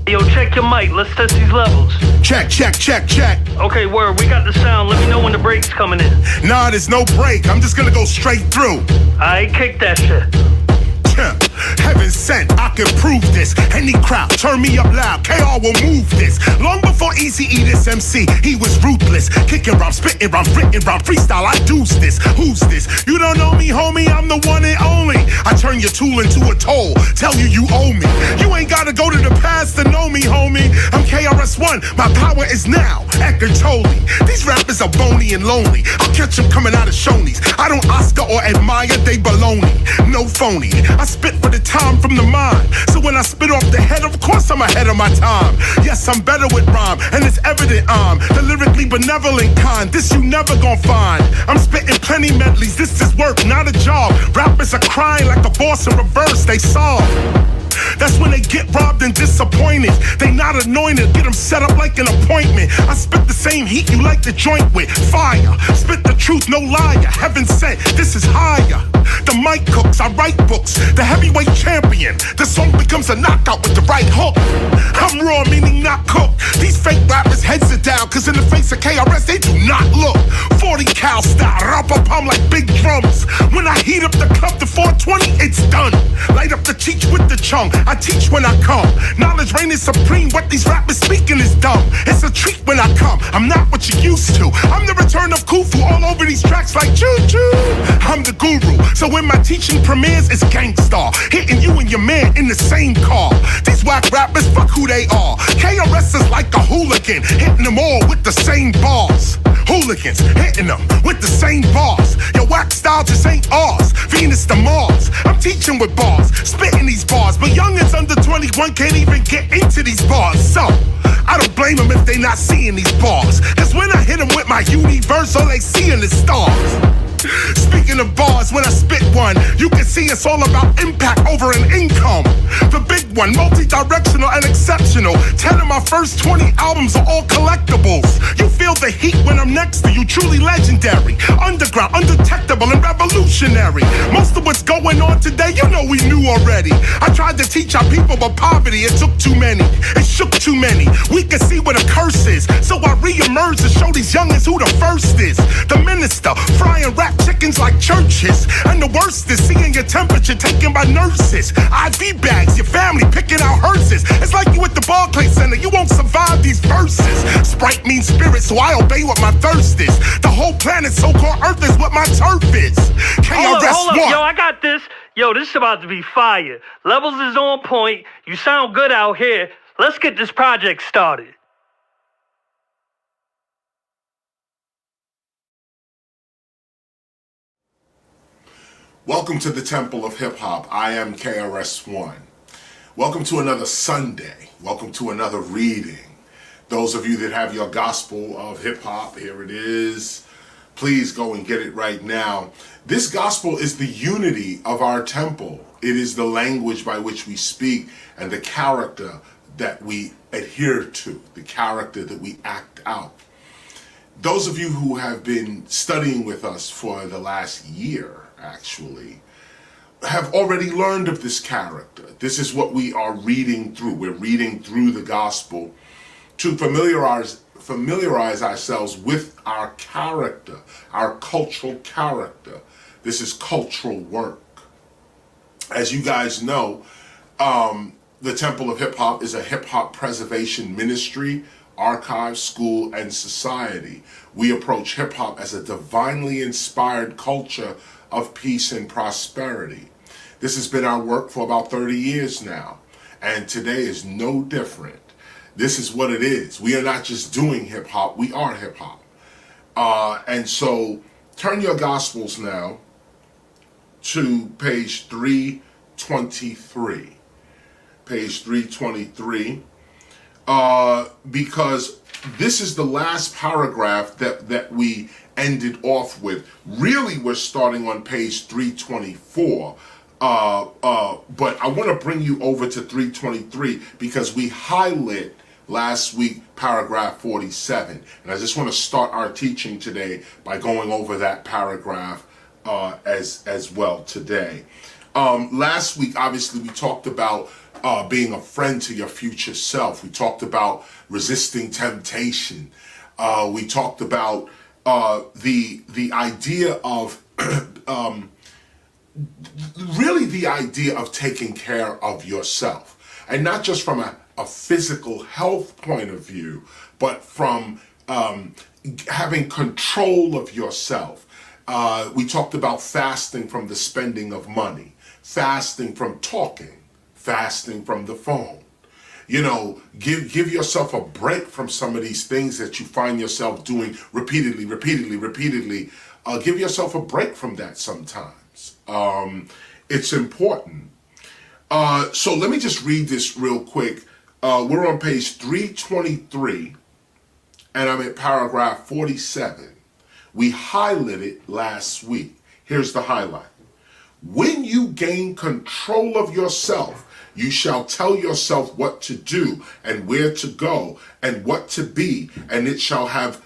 Yo, check your mic. Let's test these levels. Check, check, check, check. Okay, word. We got the sound. Let me know when the break's coming in. Nah, there's no break. I'm just gonna go straight through. Alright, kick that shit. Heaven sent, I can prove this. Any crowd, turn me up loud. KR will move this. Long before Eazy-E, this MC, he was ruthless. Kicking rhymes, spitting rhymes, written rhyme, freestyle. I deuce this. Who's this? You don't know me, homie. I'm the one and only. I turn your tool into a toll. Tell you you owe me. You ain't gotta go to the past to know me, homie. I'm KRS-ONE. My power is now. Eckartoli. These rappers are bony and lonely. I'll catch them coming out of Shoney's. I don't Oscar or admire, they baloney. No phony. I spit for the time from the mind. So when I spit off the head, of course I'm ahead of my time. Yes, I'm better with rhyme, and it's evident I'm the lyrically benevolent kind. This you never gon' find. I'm spitting plenty medleys. This is work, not a job. Rappers are crying like a boss in reverse. They solve. That's when they get robbed and disappointed. They not anointed, get them set up like an appointment. I spit the same heat you like to joint with. Fire, spit the truth, no liar. Heaven sent, this is higher. The mic cooks, I write books. The heavyweight champion. The song becomes a knockout with the right hook. I'm raw, meaning not cooked. These fake rappers heads are down, cause in the face of KRS, they do not look. 40 cal style, rap-a-pum like big drums. When I heat up the club to 420, it's done. Light up the cheech with the chung. I teach when I come. Knowledge reign is supreme. What these rappers speaking is dumb. It's a treat when I come. I'm not what you used to. I'm the return of Khufu all over these tracks like choo-choo. I'm the guru. So when my teaching premieres, it's gangstar. Hitting you and your man in the same car. These whack rappers, fuck who they are. KRS is like a hooligan. Hitting them all with the same bars. Hooligans hitting them with the same bars. Your whack style just ain't ours. Venus to Mars. I'm teaching with bars, spitting these bars. But youngins under 21 can't even get into these bars. So I don't blame them if they not seeing these bars. Cause when I hit them with my universe, all they seeing is stars. Speaking of bars, when I spit one, you can see it's all about impact over an income. The big one, multi-directional and exceptional. 10 of my first 20 albums are all collectibles. You feel the heat when I'm next to you, truly legendary. Underground, undetectable, and revolutionary. Most of what's going on today, you know we knew already. I tried to teach our people about poverty, it took too many. It shook too many. We can see what a curse is. So I re-emerge to show these youngins who the first is. The minister, frying rap chickens like churches. And the worst is seeing your temperature taken by nurses. IV bags, your family picking out hearses. It's like you at the Barclays Center, you won't survive these verses. Sprite means spirit, so I obey what my thirst is. The whole planet, so-called Earth, is what my turf is. Hold up. Yo, I got this. Yo, this is about to be fire. Levels is on point. You sound good out here. Let's get this project started. Welcome to the Temple of Hip Hop. I am KRS-ONE. Welcome to another Sunday. Welcome to another reading. Those of you that have your gospel of hip hop, here it is. Please go and get it right now. This gospel is the unity of our temple. It is the language by which we speak and the character that we adhere to, the character that we act out. Those of you who have been studying with us for the last year, actually, have already learned of this character. This is what we are reading through. We're reading through the gospel to familiarize ourselves with our character, our cultural character. This is cultural work. As you guys know, the Temple of Hip Hop is a hip hop preservation ministry, archive, school, and society. We approach hip hop as a divinely inspired culture of peace and prosperity. This has been our work for about 30 years now, and today is no different. This is what it is. We are not just doing hip hop, we are hip hop. And so turn your gospels now to page 323. Page 323, because this is the last paragraph that we ended off with. Really, we're starting on page 324, but I want to bring you over to 323 because we highlighted last week paragraph 47, and I just want to start our teaching today by going over that paragraph as well today. Last week, obviously, we talked about being a friend to your future self. We talked about resisting temptation. We talked about the idea of really the idea of taking care of yourself, and not just from a physical health point of view, but from having control of yourself. We talked about fasting from the spending of money, fasting from talking, fasting from the phone. You know, give yourself a break from some of these things that you find yourself doing repeatedly. Give yourself a break from that sometimes. It's important. So let me just read this real quick. We're on page 323, and I'm at paragraph 47. We highlighted last week. Here's the highlight. When you gain control of yourself, you shall tell yourself what to do and where to go and what to be, and it shall have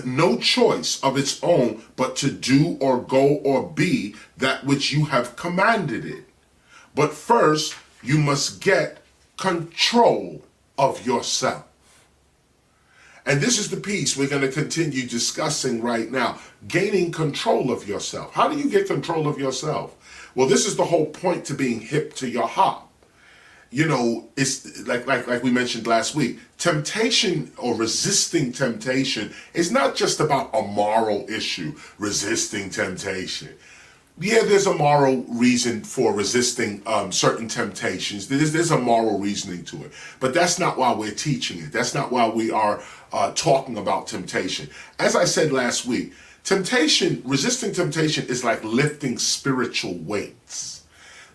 no choice of its own but to do or go or be that which you have commanded it. But first, you must get control of yourself. And this is the piece we're going to continue discussing right now. Gaining control of yourself. How do you get control of yourself? Well, this is the whole point to being hip to your hop. You know, it's like we mentioned last week. Temptation or resisting temptation is not just about a moral issue, resisting temptation. Yeah, there's a moral reason for resisting certain temptations. There's a moral reasoning to it. But that's not why we're teaching it. That's not why we are talking about temptation. As I said last week, resisting temptation is like lifting spiritual weights.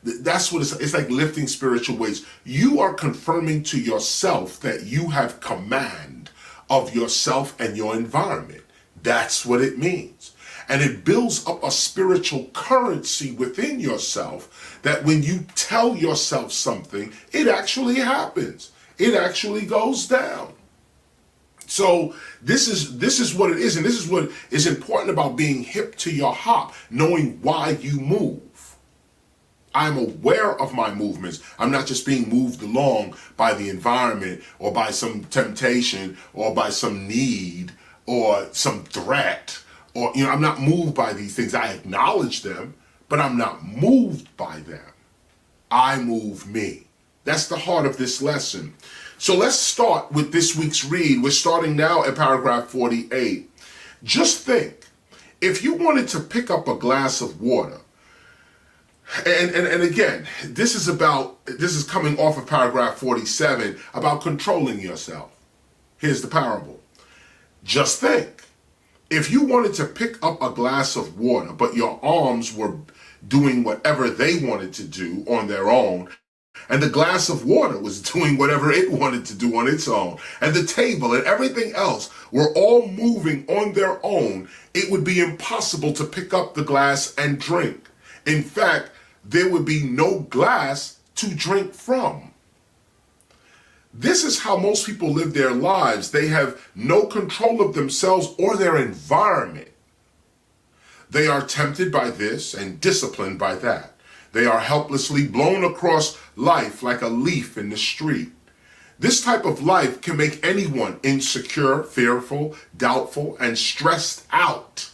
That's what it's like, lifting spiritual weights. You are confirming to yourself that you have command of yourself and your environment. That's what it means. And it builds up a spiritual currency within yourself that when you tell yourself something, it actually happens. It actually goes down. So this is what it is, and this is what is important about being hip to your hop, knowing why you move. I'm aware of my movements. I'm not just being moved along by the environment or by some temptation or by some need or some threat. Or, you know, I'm not moved by these things. I acknowledge them, but I'm not moved by them. I move me. That's the heart of this lesson. So let's start with this week's read. We're starting now at paragraph 48. Just think, if you wanted to pick up a glass of water, and again, this is coming off of paragraph 47 about controlling yourself. Here's the parable. Just think, if you wanted to pick up a glass of water, but your arms were doing whatever they wanted to do on their own, and the glass of water was doing whatever it wanted to do on its own, and the table and everything else were all moving on their own, it would be impossible to pick up the glass and drink. In fact, there would be no glass to drink from. This is how most people live their lives. They have no control of themselves or their environment. They are tempted by this and disciplined by that. They are helplessly blown across life like a leaf in the street. This type of life can make anyone insecure, fearful, doubtful, and stressed out.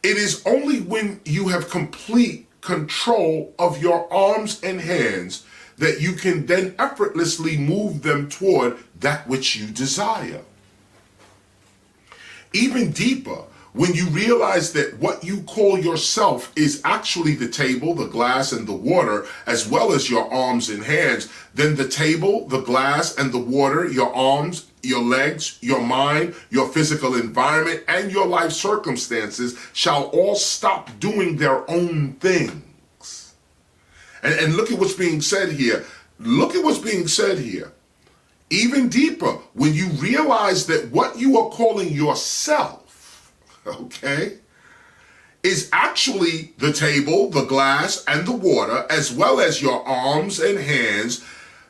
It is only when you have complete control of your arms and hands that you can then effortlessly move them toward that which you desire. Even deeper, when you realize that what you call yourself is actually the table, the glass, and the water, as well as your arms and hands, then the table, the glass, and the water, your arms, your legs, your mind, your physical environment, and your life circumstances shall all stop doing their own things. And look at what's being said here. Look at what's being said here. Even deeper, when you realize that what you are calling yourself, okay, is actually the table, the glass, and the water, as well as your arms and hands,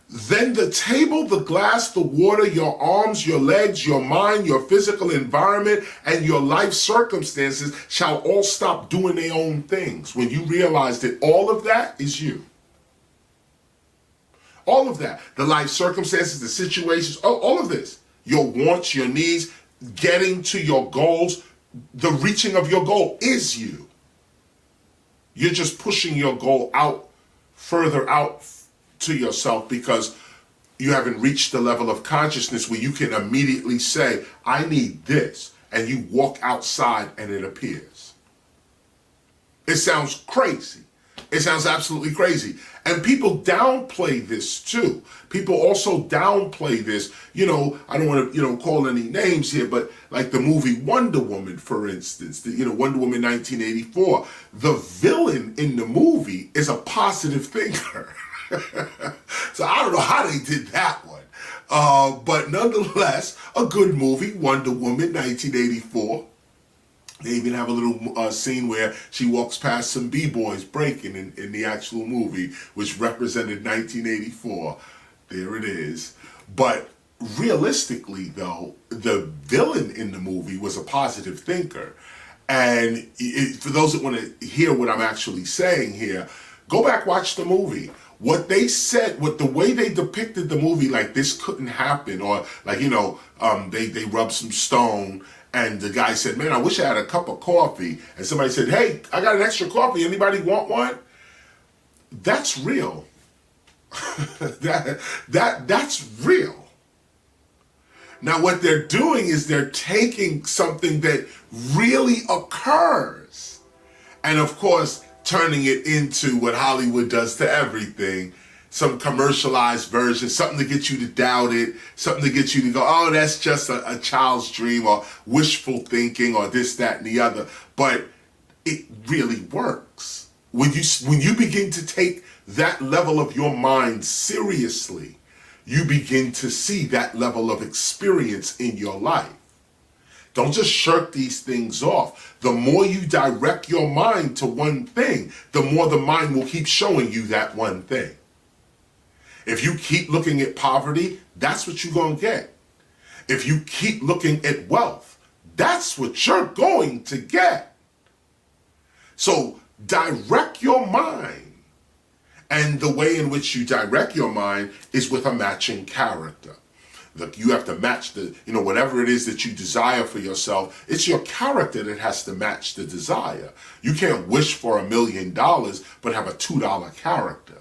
then the table, the glass, the water, your arms, your legs, your mind, your physical environment, and your life circumstances shall all stop doing their own things when you realize that all of that is you. All of that. The life circumstances, the situations, all of this. Your wants, your needs, getting to your goals, the reaching of your goal is you. You're just pushing your goal out, further out to yourself because you haven't reached the level of consciousness where you can immediately say, I need this. And you walk outside and it appears. It sounds crazy. It sounds absolutely crazy. And people downplay this too. People also downplay this. You know, I don't want to, call any names here, but like the movie Wonder Woman, for instance, Wonder Woman 1984, the villain in the movie is a positive thinker. So I don't know how they did that one. But nonetheless, a good movie, Wonder Woman 1984. They even have a little scene where she walks past some b-boys breaking in the actual movie, which represented 1984. There it is. But realistically, though, the villain in the movie was a positive thinker. And for those that want to hear what I'm actually saying here, go back, watch the movie. What they said, the way they depicted the movie, like this couldn't happen, or like, they rubbed some stone. And the guy said, man, I wish I had a cup of coffee. And somebody said, hey, I got an extra coffee. Anybody want one? That's real. That's real. Now, what they're doing is they're taking something that really occurs and, of course, turning it into what Hollywood does to everything. Some commercialized version, something to get you to doubt it, something to get you to go, oh, that's just a child's dream or wishful thinking or this, that, and the other. But it really works. When you begin to take that level of your mind seriously, you begin to see that level of experience in your life. Don't just shirk these things off. The more you direct your mind to one thing, the more the mind will keep showing you that one thing. If you keep looking at poverty, that's what you're going to get. If you keep looking at wealth, that's what you're going to get. So direct your mind. And the way in which you direct your mind is with a matching character. Look, you have to match whatever it is that you desire for yourself, it's your character that has to match the desire. You can't wish for $1 million, but have a $2 character.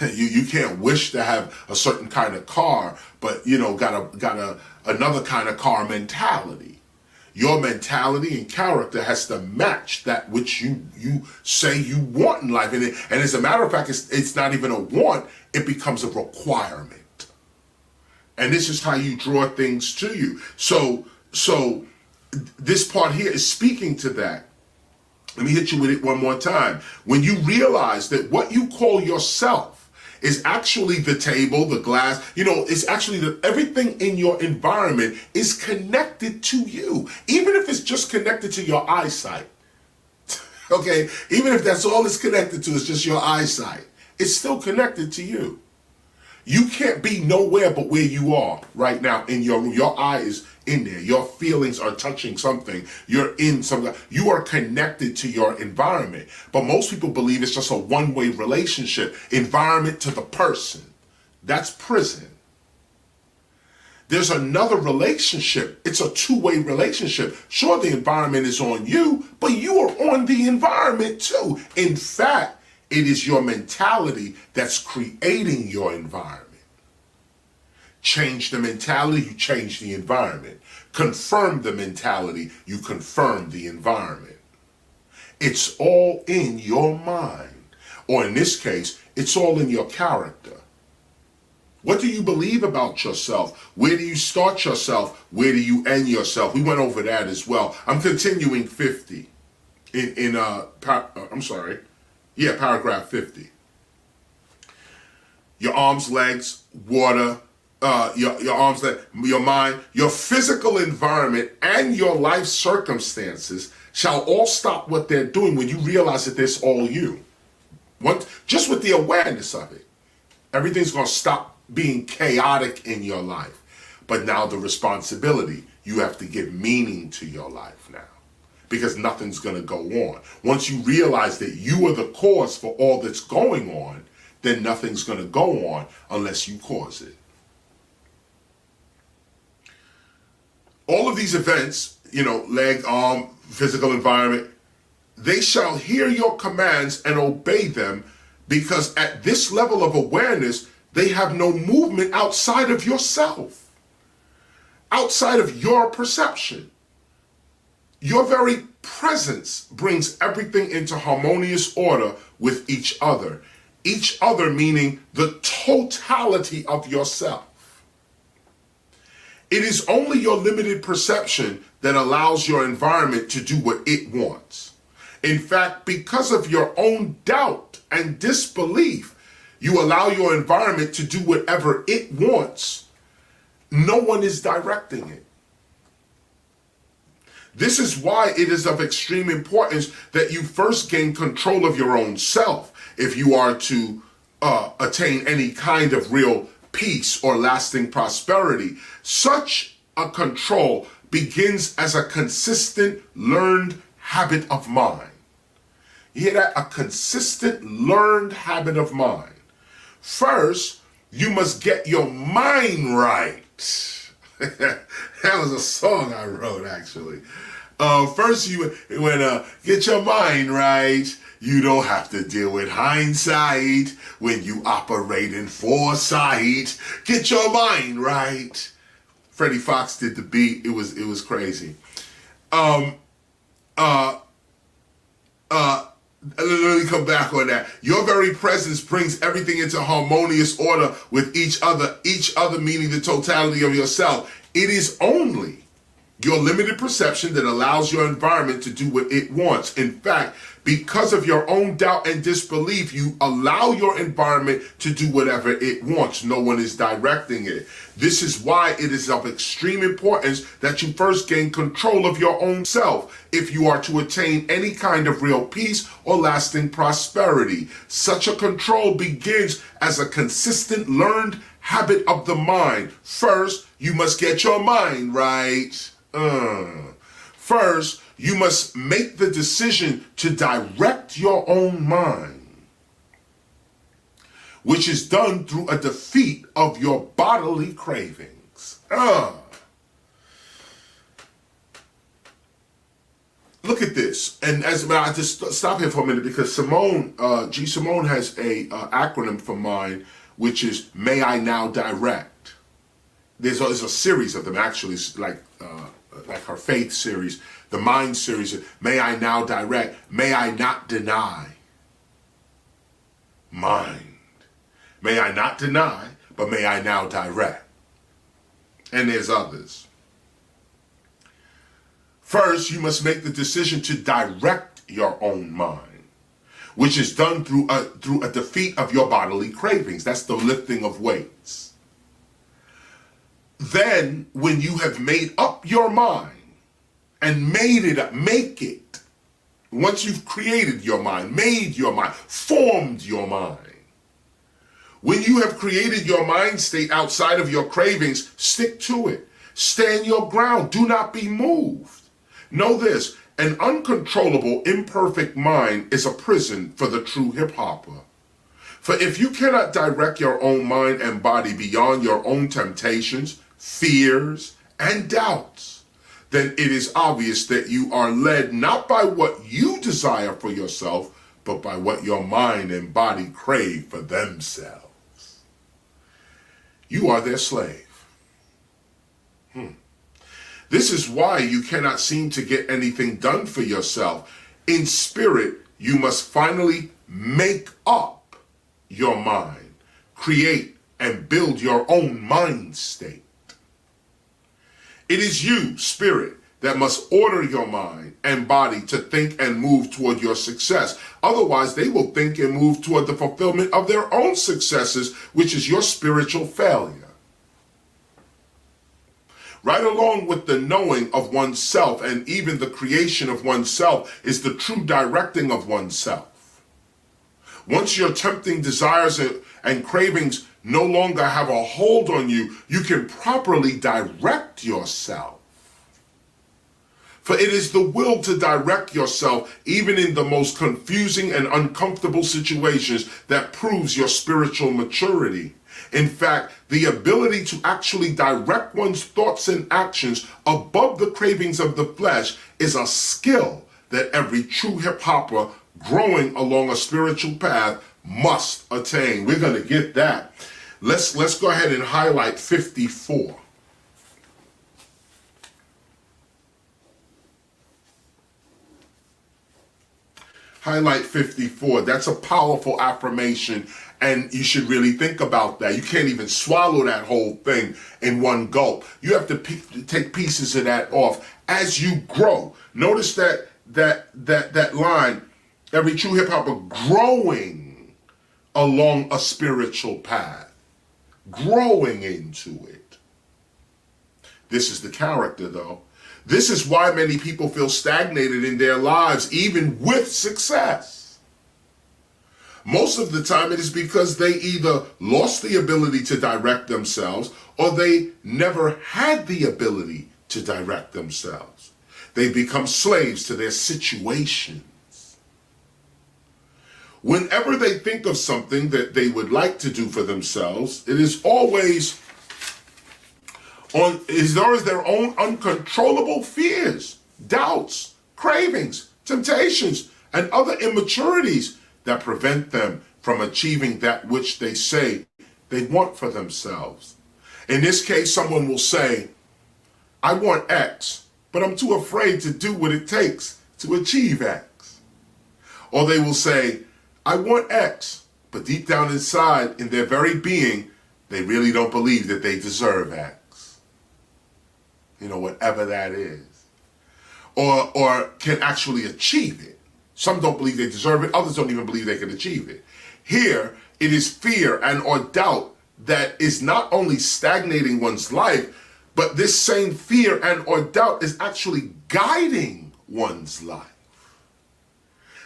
You can't wish to have a certain kind of car, but got another kind of car mentality. Your mentality and character has to match that which you say you want in life, and as a matter of fact, it's not even a want; it becomes a requirement. And this is how you draw things to you. So this part here is speaking to that. Let me hit you with it one more time. When you realize that what you call yourself is actually the table, the glass, it's actually everything in your environment is connected to you. Even if it's just connected to your eyesight. Okay? Even if that's all it's connected to is just your eyesight, it's still connected to you. You can't be nowhere but where you are right now in your room. Your eye is in there. Your feelings are touching something. You're in something. You are connected to your environment. But most people believe it's just a one-way relationship. Environment to the person. That's prison. There's another relationship. It's a two-way relationship. Sure, the environment is on you, but you are on the environment too. In fact, it is your mentality that's creating your environment. Change the mentality, you change the environment. Confirm the mentality, you confirm the environment. It's all in your mind. Or in this case, it's all in your character. What do you believe about yourself? Where do you start yourself? Where do you end yourself? We went over that as well. I'm continuing 50 paragraph 50. Your arms, legs, water, your arms, your mind, your physical environment, and your life circumstances shall all stop what they're doing when you realize that it's all you. Just with the awareness of it, everything's going to stop being chaotic in your life. But now the responsibility, you have to give meaning to your life now. Because nothing's going to go on. Once you realize that you are the cause for all that's going on, then nothing's going to go on unless you cause it. All of these events, leg, arm, physical environment, they shall hear your commands and obey them, because at this level of awareness, they have no movement outside of yourself, outside of your perception. Your very presence brings everything into harmonious order with each other meaning the totality of yourself. It is only your limited perception that allows your environment to do what it wants. In fact, because of your own doubt and disbelief, you allow your environment to do whatever it wants. No one is directing it. This is why it is of extreme importance that you first gain control of your own self if you are to attain any kind of real peace or lasting prosperity. Such a control begins as a consistent, learned habit of mind. You hear that? A consistent, learned habit of mind. First, you must get your mind right. That was a song I wrote, actually. First, get your mind right. You don't have to deal with hindsight when you operate in foresight. Get your mind right. Freddie Fox did the beat. It was crazy. Let me come back on that. Your very presence brings everything into harmonious order with each other meaning the totality of yourself. It is only your limited perception that allows your environment to do what it wants. In fact, because of your own doubt and disbelief, you allow your environment to do whatever it wants. No one is directing it. This is why it is of extreme importance that you first gain control of your own self if you are to attain any kind of real peace or lasting prosperity. Such a control begins as a consistent, learned habit of the mind. First, you must get your mind right. First, you must make the decision to direct your own mind, which is done through a defeat of your bodily cravings. Look at this. And I just stop here for a minute because Simone has a acronym for mind, which is May I Now Direct. There's a series of them, actually, like her faith series, the mind series. May I now direct, may I not deny. Mind. May I not deny, but may I now direct. And there's others. First, you must make the decision to direct your own mind, which is done through a defeat of your bodily cravings. That's the lifting of weights. Then, when you have made up your mind and made it up, make it. Once you've created your mind, made your mind, formed your mind. When you have created your mind state outside of your cravings, stick to it. Stand your ground. Do not be moved. Know this, an uncontrollable, imperfect mind is a prison for the true hip-hopper. For if you cannot direct your own mind and body beyond your own temptations, fears, and doubts, then it is obvious that you are led not by what you desire for yourself, but by what your mind and body crave for themselves. You are their slave. This is why you cannot seem to get anything done for yourself. In spirit, you must finally make up your mind, create and build your own mind state. It is you, spirit, that must order your mind and body to think and move toward your success. Otherwise, they will think and move toward the fulfillment of their own successes, which is your spiritual failure. Right along with the knowing of oneself and even the creation of oneself is the true directing of oneself. Once your tempting desires and cravings no longer have a hold on you, you can properly direct yourself. For it is the will to direct yourself even in the most confusing and uncomfortable situations that proves your spiritual maturity. In fact, the ability to actually direct one's thoughts and actions above the cravings of the flesh is a skill that every true hip-hopper growing along a spiritual path must attain. We're going to get that. Let's go ahead and highlight 54. Highlight 54. That's a powerful affirmation, and you should really think about that. You can't even swallow that whole thing in one gulp. You have to take pieces of that off as you grow. Notice that line, every true hip-hopper growing along a spiritual path, growing into it. This is the character, though. This is why many people feel stagnated in their lives, even with success. Most of the time it is because they either lost the ability to direct themselves or they never had the ability to direct themselves. They become slaves to their situations. Whenever they think of something that they would like to do for themselves, it is always their own uncontrollable fears, doubts, cravings, temptations, and other immaturities that prevent them from achieving that which they say they want for themselves. In this case, someone will say, I want X, but I'm too afraid to do what it takes to achieve X. Or they will say, I want X, but deep down inside, in their very being, they really don't believe that they deserve X. You know, whatever that is. Or can actually achieve it. Some don't believe they deserve it. Others don't even believe they can achieve it. Here, it is fear and or doubt that is not only stagnating one's life, but this same fear and or doubt is actually guiding one's life.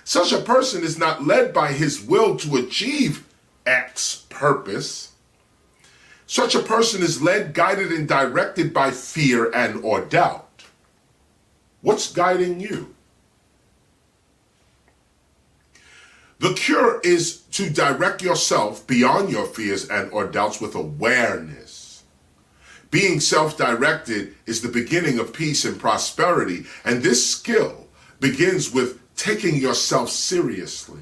Such a person is not led by his will to achieve X purpose. Such a person is led, guided, and directed by fear and or doubt. What's guiding you? The cure is to direct yourself beyond your fears and or doubts with awareness. Being self-directed is the beginning of peace and prosperity, and this skill begins with taking yourself seriously.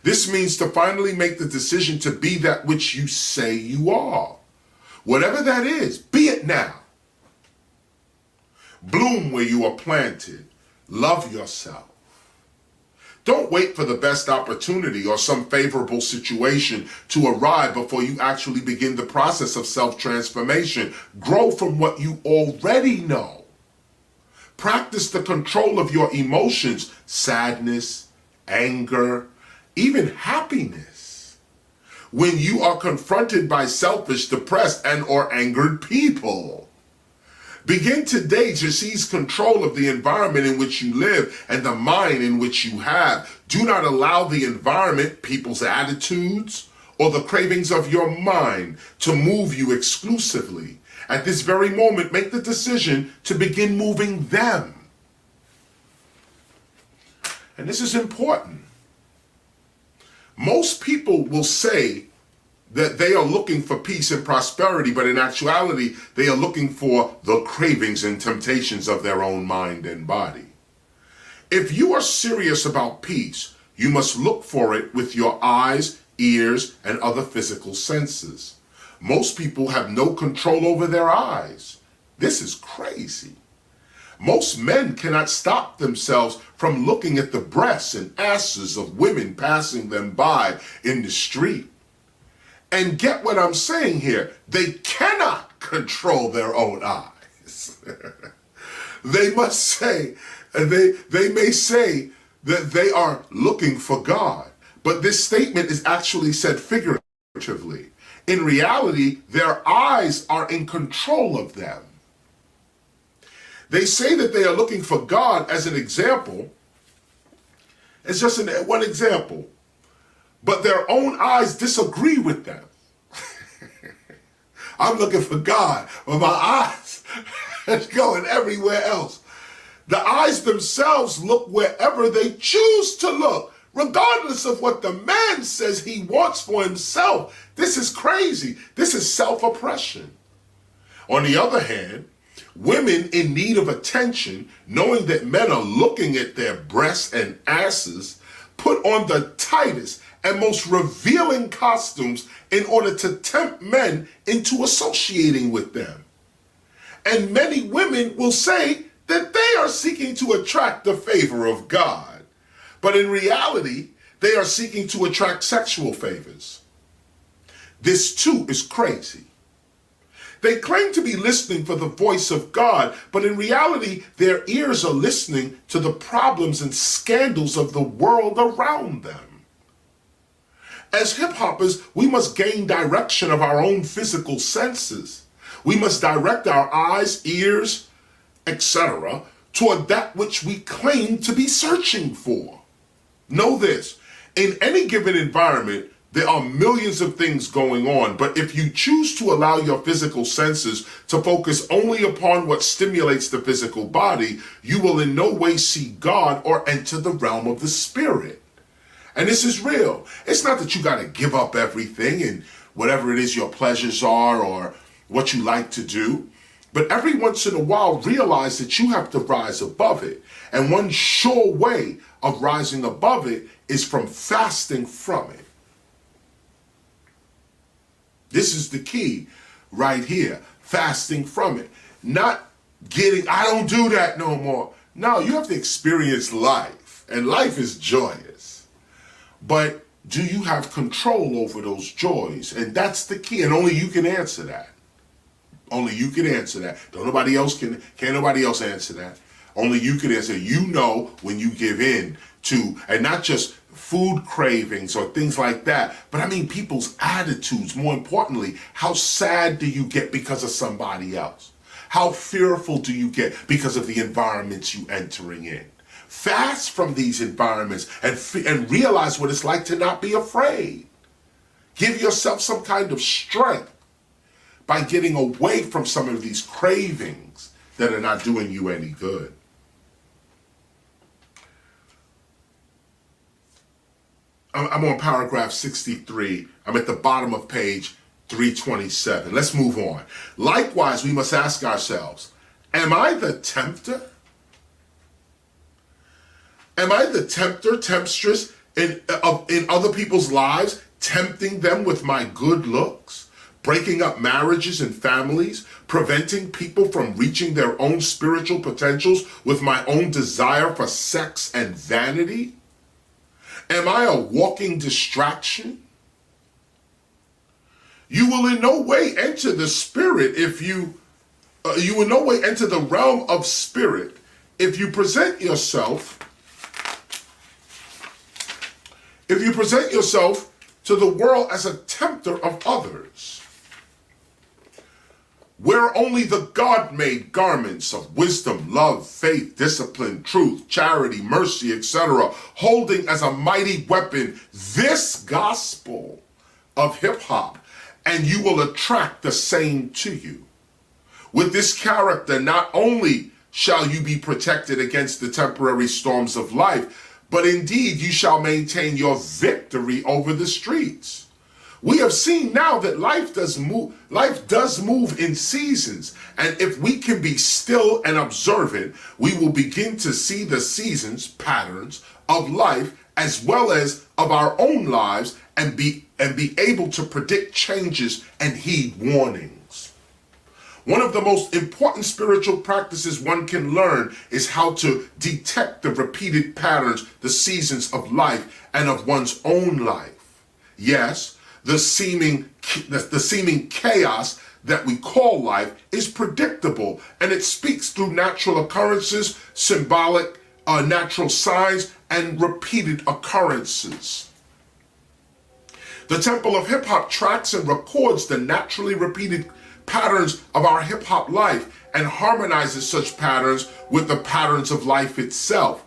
This means to finally make the decision to be that which you say you are. Whatever that is, be it now. Bloom where you are planted. Love yourself. Don't wait for the best opportunity or some favorable situation to arrive before you actually begin the process of self-transformation. Grow from what you already know. Practice the control of your emotions, sadness, anger, even happiness. When you are confronted by selfish, depressed, and or angered people. Begin today to seize control of the environment in which you live and the mind in which you have. Do not allow the environment, people's attitudes, or the cravings of your mind to move you exclusively. At this very moment, make the decision to begin moving them. And this is important. Most people will say that they are looking for peace and prosperity, but in actuality, they are looking for the cravings and temptations of their own mind and body. If you are serious about peace, you must look for it with your eyes, ears, and other physical senses. Most people have no control over their eyes. This is crazy. Most men cannot stop themselves from looking at the breasts and asses of women passing them by in the street. And get what I'm saying here. They cannot control their own eyes. They must say, they may say that they are looking for God. But this statement is actually said figuratively. In reality, their eyes are in control of them. They say that they are looking for God as an example. It's just one example. But their own eyes disagree with them. I'm looking for God, but my eyes are going everywhere else. The eyes themselves look wherever they choose to look, regardless of what the man says he wants for himself. This is crazy. This is self-oppression. On the other hand, women in need of attention, knowing that men are looking at their breasts and asses, put on the tightest and most revealing costumes in order to tempt men into associating with them. And many women will say that they are seeking to attract the favor of God, but in reality, they are seeking to attract sexual favors. This too is crazy. They claim to be listening for the voice of God, but in reality, their ears are listening to the problems and scandals of the world around them. As hip-hoppers, we must gain direction of our own physical senses. We must direct our eyes, ears, etc., toward that which we claim to be searching for. Know this, in any given environment, there are millions of things going on, but if you choose to allow your physical senses to focus only upon what stimulates the physical body, you will in no way see God or enter the realm of the spirit. And this is real. It's not that you got to give up everything and whatever it is your pleasures are or what you like to do, but every once in a while realize that you have to rise above it. And one sure way of rising above it is from fasting from it. This is the key right here, fasting from it. Not getting, I don't do that no more. No, you have to experience life, and life is joyous. But do you have control over those joys? And that's the key, and only you can answer that. Only you can answer that. Can't nobody else answer that. Only you can answer. You know when you give in to, and not just food cravings or things like that, but I mean people's attitudes. More importantly, how sad do you get because of somebody else? How fearful do you get because of the environments you entering in? Fast from these environments and realize what it's like to not be afraid. Give yourself some kind of strength by getting away from some of these cravings that are not doing you any good. I'm on paragraph 63. I'm at the bottom of page 327. Let's move on. Likewise, we must ask ourselves, am I the tempter? Am I the tempter, temptress in other people's lives, tempting them with my good looks, breaking up marriages and families, preventing people from reaching their own spiritual potentials with my own desire for sex and vanity? Am I a walking distraction? You will in no way enter the spirit if you will in no way enter the realm of spirit if you present yourself to the world as a tempter of others. Wear only the God-made garments of wisdom, love, faith, discipline, truth, charity, mercy, etc., holding as a mighty weapon this gospel of hip-hop, and you will attract the same to you. With this character, not only shall you be protected against the temporary storms of life, but indeed you shall maintain your victory over the streets. We have seen now that life does move in seasons, and if we can be still and observant, we will begin to see the seasons, patterns of life as well as of our own lives, and be able to predict changes and heed warnings. One of the most important spiritual practices one can learn is how to detect the repeated patterns, the seasons of life and of one's own life. Yes, the seeming chaos that we call life is predictable, and it speaks through natural occurrences, symbolic natural signs, and repeated occurrences. The Temple of Hip Hop tracks and records the naturally repeated patterns of our hip hop life and harmonizes such patterns with the patterns of life itself.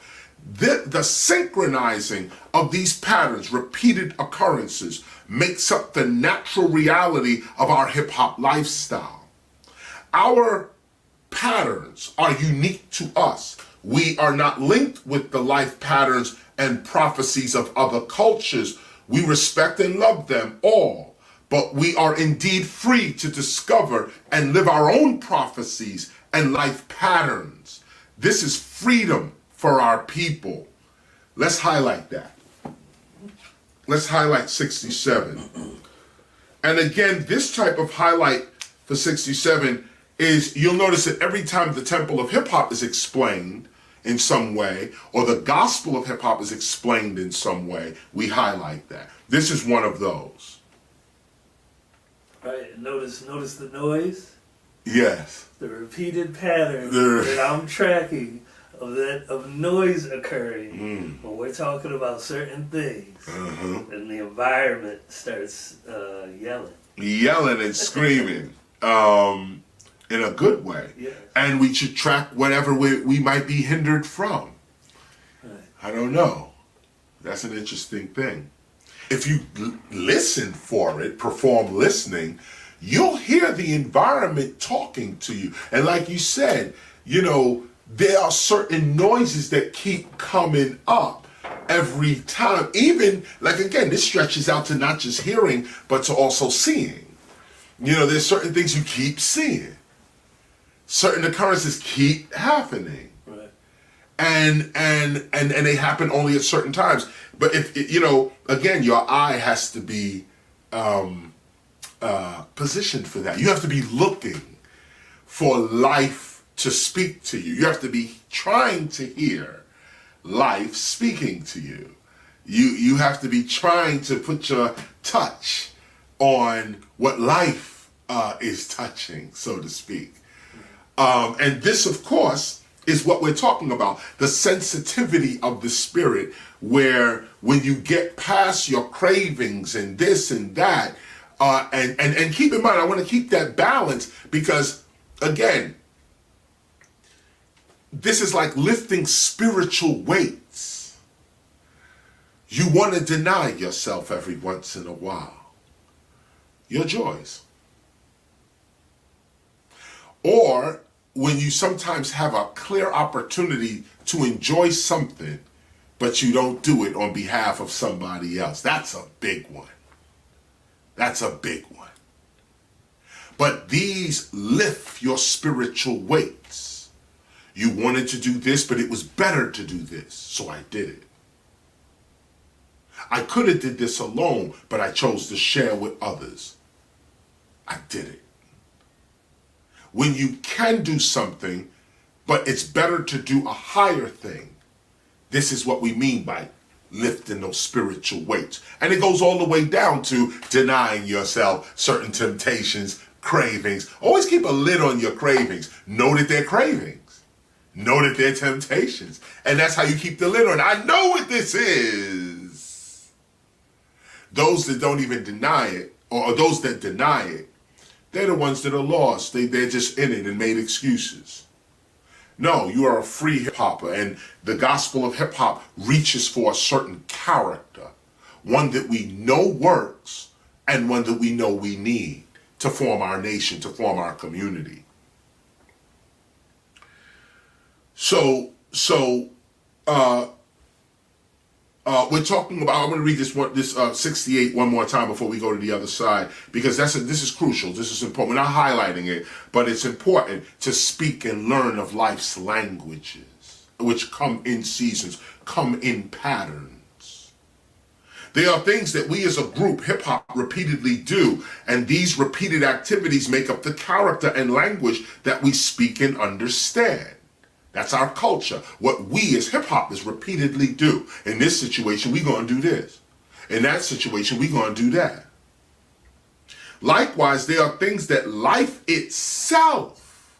The synchronizing of these patterns, repeated occurrences, makes up the natural reality of our hip-hop lifestyle. Our patterns are unique to us. We are not linked with the life patterns and prophecies of other cultures. We respect and love them all, but we are indeed free to discover and live our own prophecies and life patterns. This is freedom for our people. Let's highlight that. Let's highlight 67. And again, this type of highlight for 67 is, you'll notice that every time the temple of hip hop is explained in some way, or the gospel of hip hop is explained in some way, we highlight that. This is one of those. Right, notice the noise? Yes. The repeated pattern that I'm tracking of noise occurring when we're talking about certain things, and the environment starts yelling and screaming in a good way. Yes. And we should track whatever we might be hindered from. Right. I don't know. That's an interesting thing. If you listen for it, perform listening, you'll hear the environment talking to you. And like you said, you know, there are certain noises that keep coming up every time. Even, like, again, this stretches out to not just hearing, but to also seeing. You know, there's certain things you keep seeing. Certain occurrences keep happening. Right. And they happen only at certain times. But if, you know, again, your eye has to be positioned for that. You have to be looking for life to speak to you. You have to be trying to hear life speaking to you. You have to be trying to put your touch on what life is touching, so to speak. And this, of course, is what we're talking about, the sensitivity of the spirit, where when you get past your cravings and this and that, and keep in mind, I want to keep that balance, because, again, this is like lifting spiritual weights. You want to deny yourself every once in a while your joys. Or when you sometimes have a clear opportunity to enjoy something, but you don't do it on behalf of somebody else. That's a big one. That's a big one. But these lift your spiritual weights. You wanted to do this, but it was better to do this, so I did it. I could have did this alone, but I chose to share with others. I did it. When you can do something, but it's better to do a higher thing, this is what we mean by lifting those spiritual weights. And it goes all the way down to denying yourself certain temptations, cravings. Always keep a lid on your cravings. Know that they're cravings. Know that they're temptations. And that's how you keep the lid on. I know what this is. Those that don't even deny it, or those that deny it, they're the ones that are lost. They're just in it and made excuses. No, you are a free hip-hopper, and the gospel of hip-hop reaches for a certain character, one that we know works and one that we know we need to form our nation, to form our community. So we're talking about, I'm going to read this 68 one more time before we go to the other side, because this is crucial. This is important. We're not highlighting it, but it's important to speak and learn of life's languages, which come in seasons, come in patterns. There are things that we as a group, hip-hop, repeatedly do, and these repeated activities make up the character and language that we speak and understand. That's our culture. What we as hip-hoppers repeatedly do. In this situation, we're going to do this. In that situation, we're going to do that. Likewise, there are things that life itself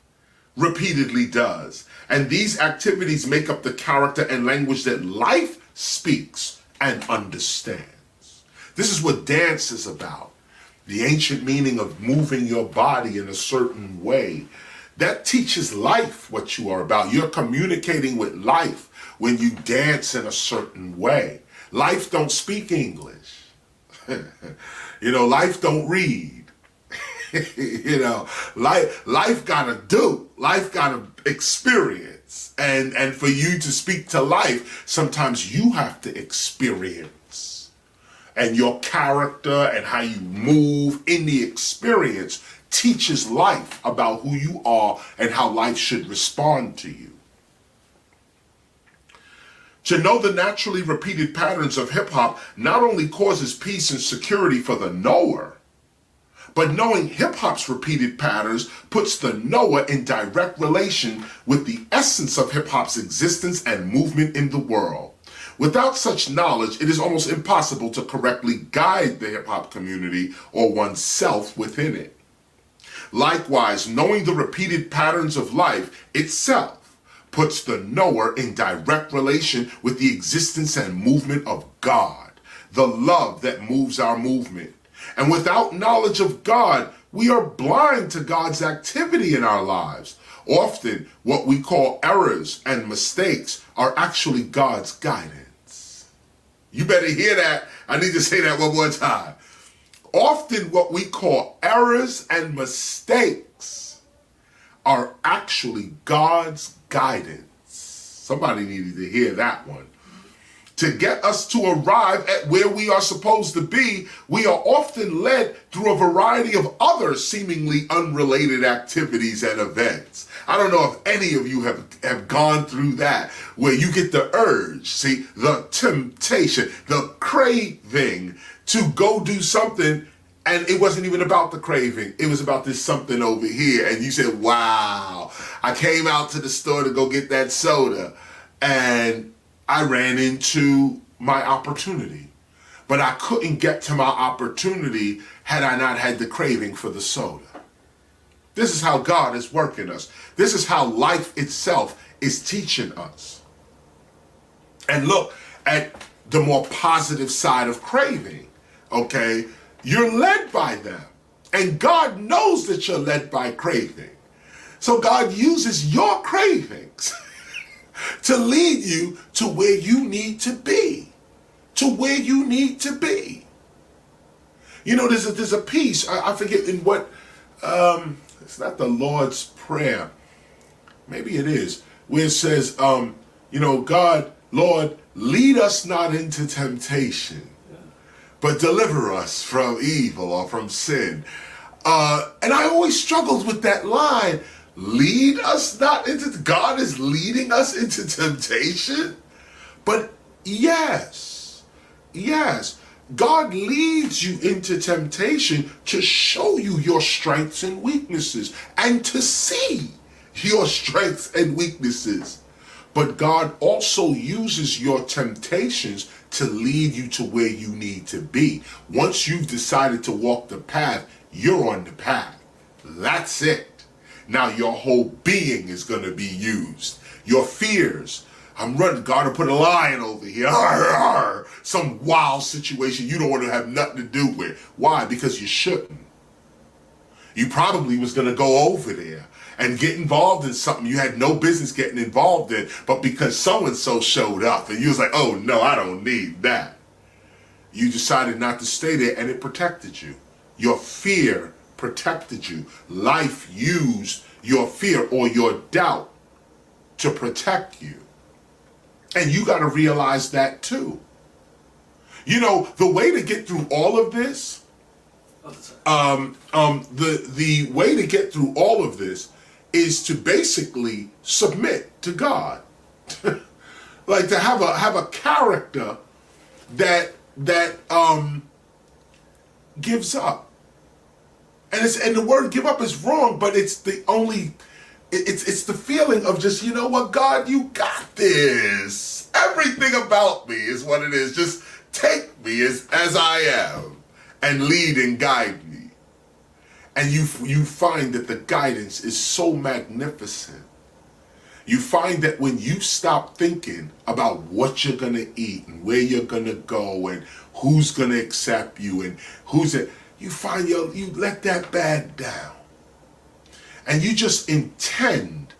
repeatedly does. And these activities make up the character and language that life speaks and understands. This is what dance is about. The ancient meaning of moving your body in a certain way. That teaches life what you are about. You're communicating with life when you dance in a certain way. Life don't speak English. You know, life don't read. You know, life gotta do. life got an experience. And for you to speak to life, sometimes you have to experience. And your character and how you move in the experience teaches life about who you are and how life should respond to you. To know the naturally repeated patterns of hip-hop not only causes peace and security for the knower, but knowing hip-hop's repeated patterns puts the knower in direct relation with the essence of hip-hop's existence and movement in the world. Without such knowledge, it is almost impossible to correctly guide the hip-hop community or oneself within it. Likewise, knowing the repeated patterns of life itself puts the knower in direct relation with the existence and movement of God, the love that moves our movement. And without knowledge of God, we are blind to God's activity in our lives. Often, what we call errors and mistakes are actually God's guidance. You better hear that. I need to say that one more time. Often, what we call errors and mistakes are actually God's guidance. Somebody needed to hear that one. To get us to arrive at where we are supposed to be, we are often led through a variety of other seemingly unrelated activities and events. I don't know if any of you have gone through that, where you get the urge, see, the temptation, the craving to go do something. And it wasn't even about the craving. It was about this something over here. And you said, wow, I came out to the store to go get that soda and I ran into my opportunity. But I couldn't get to my opportunity had I not had the craving for the soda. This is how God is working us. This is how life itself is teaching us. And look at the more positive side of craving, okay? You're led by them. And God knows that you're led by craving. So God uses your cravings to lead you to where you need to be. To where you need to be. You know, there's a piece, I forget in what, it's not the Lord's Prayer. Maybe it is. Where it says, God, Lord, lead us not into temptation, but deliver us from evil or from sin. And I always struggled with that line. Lead us not into, God is leading us into temptation? But yes, God leads you into temptation to show you your strengths and weaknesses and to see your strengths and weaknesses. But God also uses your temptations to lead you to where you need to be. Once you've decided to walk the path, you're on the path. That's it. Now your whole being is going to be used. Your fears. I'm running, God will put a lion over here. Arr, arr. Some wild situation you don't want to have nothing to do with. Why? Because you shouldn't. You probably was going to go over there and get involved in something you had no business getting involved in, but because so-and-so showed up and you was like, oh no, I don't need that. You decided not to stay there and it protected you. Your fear protected you. Life used your fear or your doubt to protect you. And you got to realize that too. You know, the way to get through all of this, the way to get through all of this is to basically submit to God. Like to have a character that gives up. And the word give up is wrong, but it's the feeling of just, you know what, God, you got this. Everything about me is what it is. Just take me as I am and lead and guide me. And you find that the guidance is so magnificent. You find that when you stop thinking about what you're going to eat and where you're going to go and who's going to accept you and you find you let that bag down. And you just intend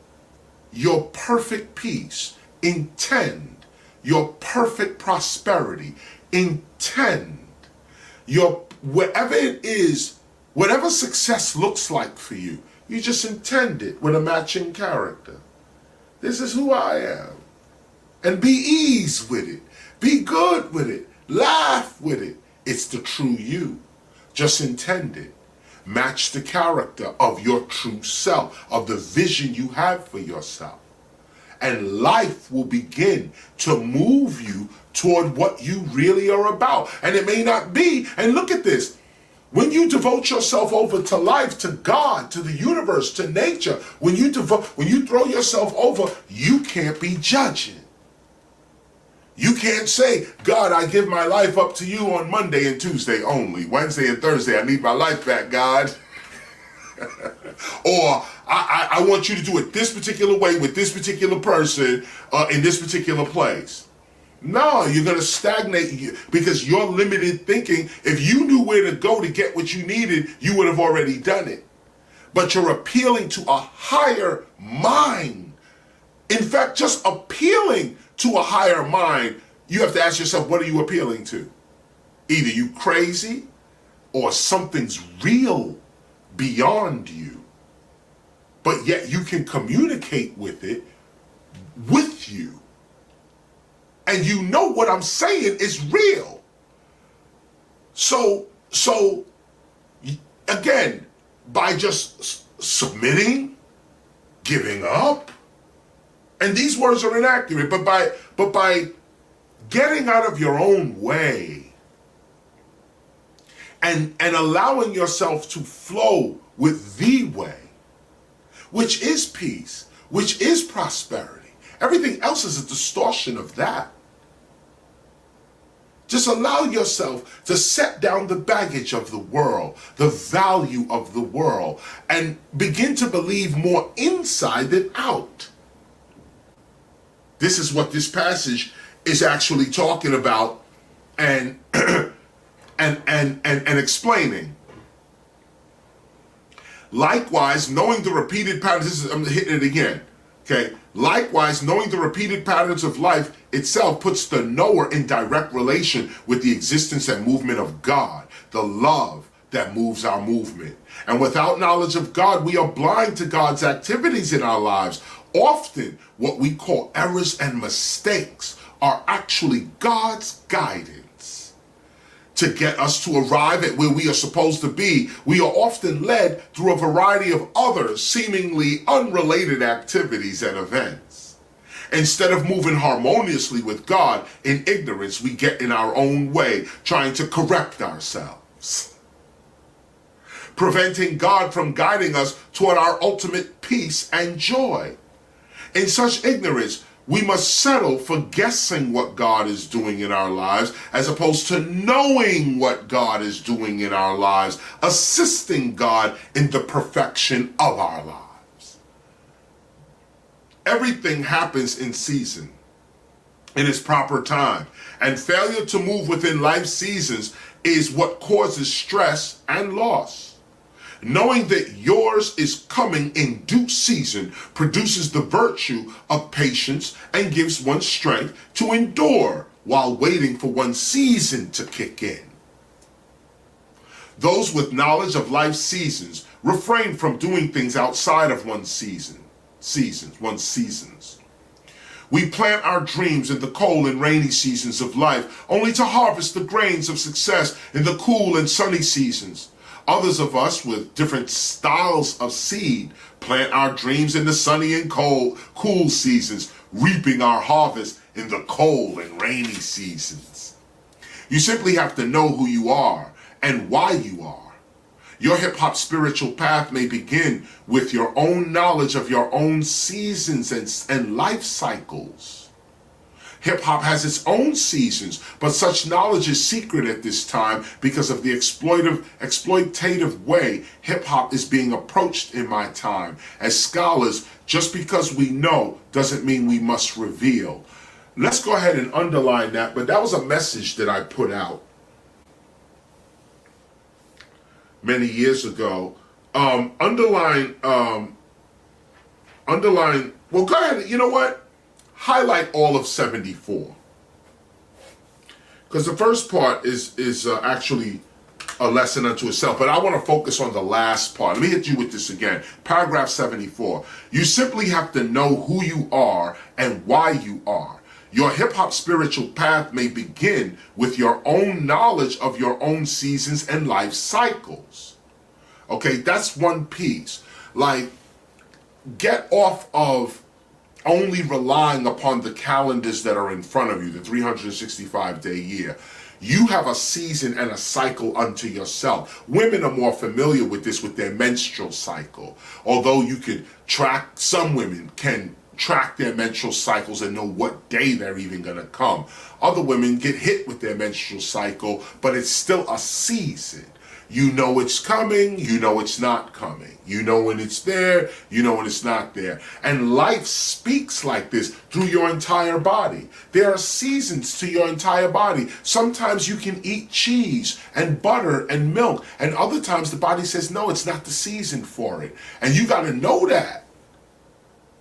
your perfect peace, intend your perfect prosperity, intend your, whatever it is, whatever success looks like for you, You just intend it with a matching character. This is who I am. And be ease with it. Be good with it. Laugh with it. It's the true you. Just intend it. Match the character of your true self, of the vision you have for yourself. And life will begin to move you toward what you really are about. And it may not be, and look at this, when you devote yourself over to life, to God, to the universe, to nature, when you throw yourself over, you can't be judging. You can't say, God, I give my life up to you on Monday and Tuesday only. Wednesday and Thursday, I need my life back, God. Or I want you to do it this particular way with this particular person in this particular place. No, you're going to stagnate because you're limited thinking. If you knew where to go to get what you needed, you would have already done it. But you're appealing to a higher mind. In fact, just appealing to a higher mind, you have to ask yourself, what are you appealing to? Either you crazy or something's real beyond you. But yet you can communicate with it with you. And you know what I'm saying is real. So again, by just submitting, giving up, and these words are inaccurate, but by getting out of your own way and allowing yourself to flow with the way, which is peace, which is prosperity. Everything else is a distortion of that. Just allow yourself to set down the baggage of the world, the value of the world, and begin to believe more inside than out. This is what this passage is actually talking about and explaining. Likewise, knowing the repeated patterns, I'm hitting it again. Okay. Likewise, knowing the repeated patterns of life itself puts the knower in direct relation with the existence and movement of God, the love that moves our movement. And without knowledge of God, we are blind to God's activities in our lives. Often, what we call errors and mistakes are actually God's guidance to get us to arrive at where we are supposed to be. We are often led through a variety of other seemingly unrelated activities and events. Instead of moving harmoniously with God in ignorance, we get in our own way, trying to correct ourselves, preventing God from guiding us toward our ultimate peace and joy. In such ignorance, we must settle for guessing what God is doing in our lives as opposed to knowing what God is doing in our lives, assisting God in the perfection of our lives. Everything happens in season, in its proper time, and failure to move within life seasons is what causes stress and loss. Knowing that yours is coming in due season produces the virtue of patience and gives one strength to endure while waiting for one's season to kick in. Those with knowledge of life's seasons refrain from doing things outside of one's seasons. We plant our dreams in the cold and rainy seasons of life, only to harvest the grains of success in the cool and sunny seasons. Others of us with different styles of seed plant our dreams in the sunny and cool seasons, reaping our harvest in the cold and rainy seasons. You simply have to know who you are and why you are. Your hip-hop spiritual path may begin with your own knowledge of your own seasons and life cycles. Hip-hop has its own seasons, but such knowledge is secret at this time because of the exploitative way hip-hop is being approached in my time. As scholars, just because we know doesn't mean we must reveal. Let's go ahead and underline that, but that was a message that I put out many years ago. Underline, well, go ahead, you know what? Highlight all of 74, because the first part is actually a lesson unto itself. But I want to focus on the last part. Let me hit you with this again. Paragraph 74. You simply have to know who you are and why you are. Your hip-hop spiritual path may begin with your own knowledge of your own seasons and life cycles. Okay, that's one piece. Like, get off of only relying upon the calendars that are in front of you, the 365-day year. You have a season and a cycle unto yourself. Women are more familiar with this with their menstrual cycle. Although you could track, some women can track their menstrual cycles and know what day they're even going to come. Other women get hit with their menstrual cycle, but it's still a season. You know it's coming, you know it's not coming. You know when it's there, you know when it's not there. And life speaks like this through your entire body. There are seasons to your entire body. Sometimes you can eat cheese and butter and milk, and other times the body says, no, it's not the season for it. And you got to know that.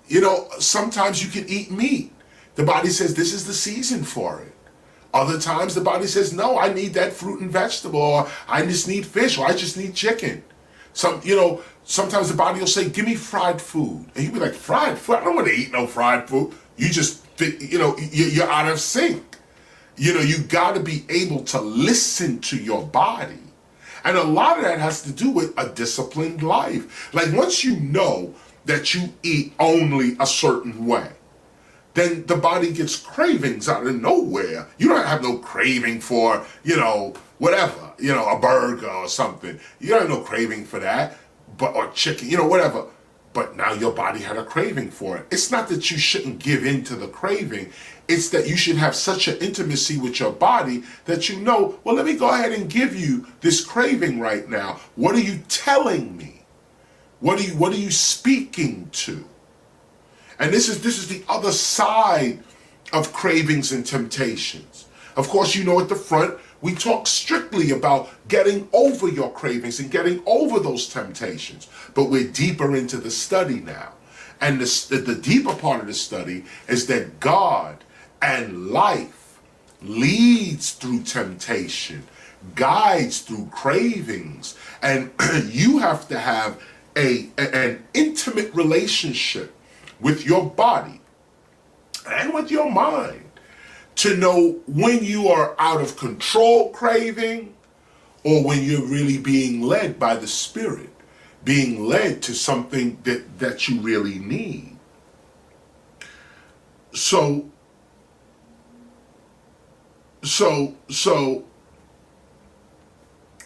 You know, sometimes you can eat meat. The body says, this is the season for it. Other times the body says, no, I need that fruit and vegetable, or I just need fish, or I just need chicken. Sometimes the body will say, give me fried food. And you'll be like, fried food? I don't want to eat no fried food. You just, you're out of sync. You got to be able to listen to your body. And a lot of that has to do with a disciplined life. Like, once you know that you eat only a certain way, then the body gets cravings out of nowhere. You don't have no craving for, whatever, a burger or something. You don't have no craving for that, or chicken, whatever. But now your body had a craving for it. It's not that you shouldn't give in to the craving. It's that you should have such an intimacy with your body that well, let me go ahead and give you this craving right now. What are you telling me? What are you speaking to? And this is the other side of cravings and temptations. Of course, at the front, we talk strictly about getting over your cravings and getting over those temptations. But we're deeper into the study now. And the deeper part of the study is that God and life leads through temptation, guides through cravings. And you have to have an intimate relationship with your body and with your mind to know when you are out of control craving or when you're really being led by the Spirit, being led to something that you really need. So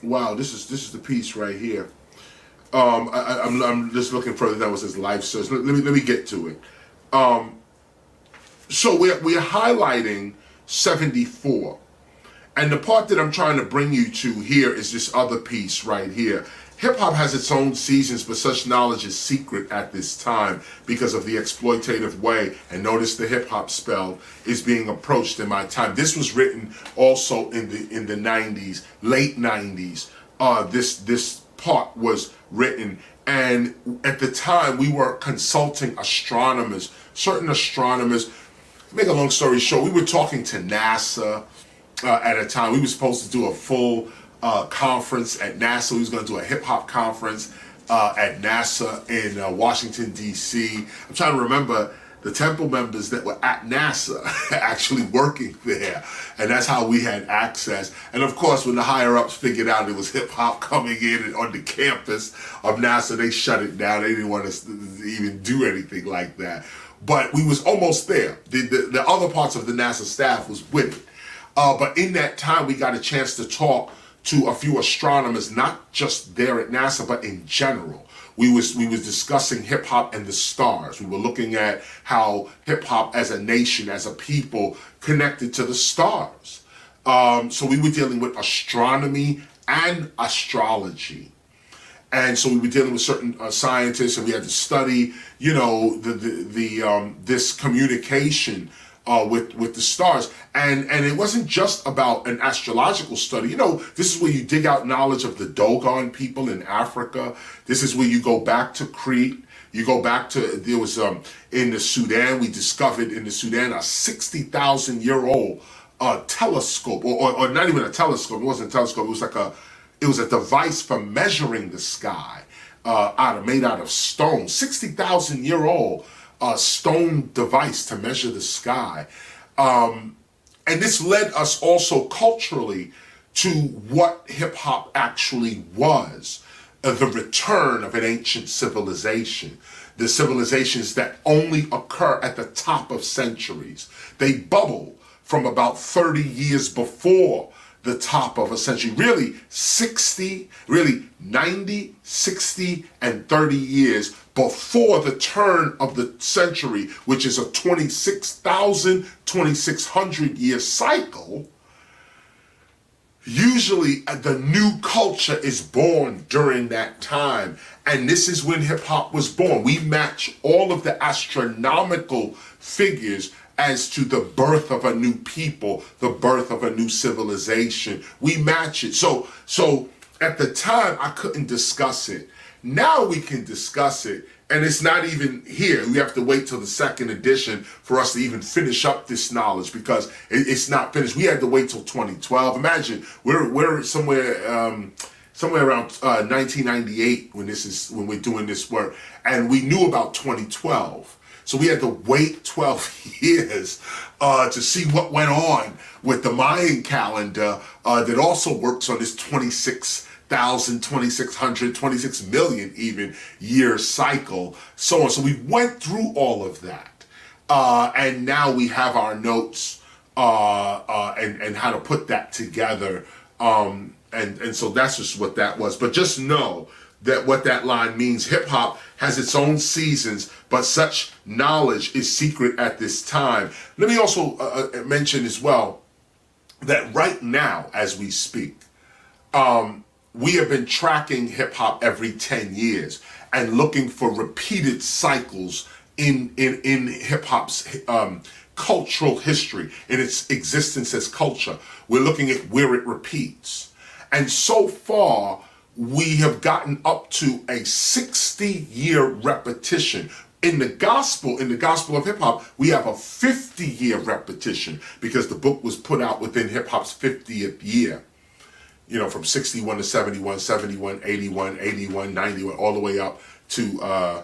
wow, this is the piece right here. I'm just looking further down. It says life source. Let me get to it. So we're highlighting 74, and the part that I'm trying to bring you to here is this other piece right here. Hip hop has its own seasons, but such knowledge is secret at this time because of the exploitative way. And notice the hip hop spell is being approached in my time. This was written also in the 90s, late 90s. This part was written, and at the time we were consulting astronomers, certain astronomers. To make a long story short, we were talking to NASA at a time. We were supposed to do a full conference at NASA. We was going to do a hip hop conference at NASA in Washington, D.C. I'm trying to remember the temple members that were at NASA actually working there. And that's how we had access. And of course, when the higher ups figured out it was hip hop coming in on the campus of NASA, they shut it down. They didn't want us to even do anything like that. But we was almost there. The other parts of the NASA staff was with it. But in that time, we got a chance to talk to a few astronomers, not just there at NASA, but in general. We was discussing hip hop and the stars. We were looking at how hip hop as a nation, as a people, connected to the stars. So we were dealing with astronomy and astrology. And so we were dealing with certain scientists, and we had to study, this communication with the stars. And it wasn't just about an astrological study. This is where you dig out knowledge of the Dogon people in Africa. This is where you go back to Crete. You go back to, there was, in the Sudan, we discovered in the Sudan a 60,000-year-old telescope, or not even a telescope. It wasn't a telescope. It was like It was a device for measuring the sky, made out of stone, 60,000-year-old stone device to measure the sky. And this led us also culturally to what hip-hop actually was, the return of an ancient civilization, the civilizations that only occur at the top of centuries. They bubble from about 30 years before the top of a century, really 90, 60, and 30 years before the turn of the century, which is a 2600 year cycle. Usually the new culture is born during that time. And this is when hip hop was born. We match all of the astronomical figures as to the birth of a new people, the birth of a new civilization. We match it. So at the time, I couldn't discuss it. Now we can discuss it, and it's not even here. We have to wait till the second edition for us to even finish up this knowledge, because it's not finished. We had to wait till 2012. Imagine we're somewhere around 1998 when we're doing this work, and we knew about 2012. So we had to wait 12 years to see what went on with the Mayan calendar that also works on this 26,600, 26 million even year cycle, so on. So we went through all of that. And now we have our notes and how to put that together. And so that's just what that was. But just know that what that line means, hip hop has its own seasons, but such knowledge is secret at this time. Let me also mention as well that right now, as we speak, we have been tracking hip hop every 10 years and looking for repeated cycles in hip hop's cultural history, in its existence as culture. We're looking at where it repeats. And so far, we have gotten up to a 60-year repetition. In the gospel of hip hop, we have a 50-year repetition, because the book was put out within hip hop's 50th year. You know, from 61 to 71, 71, 81, 81, 91, all the way up to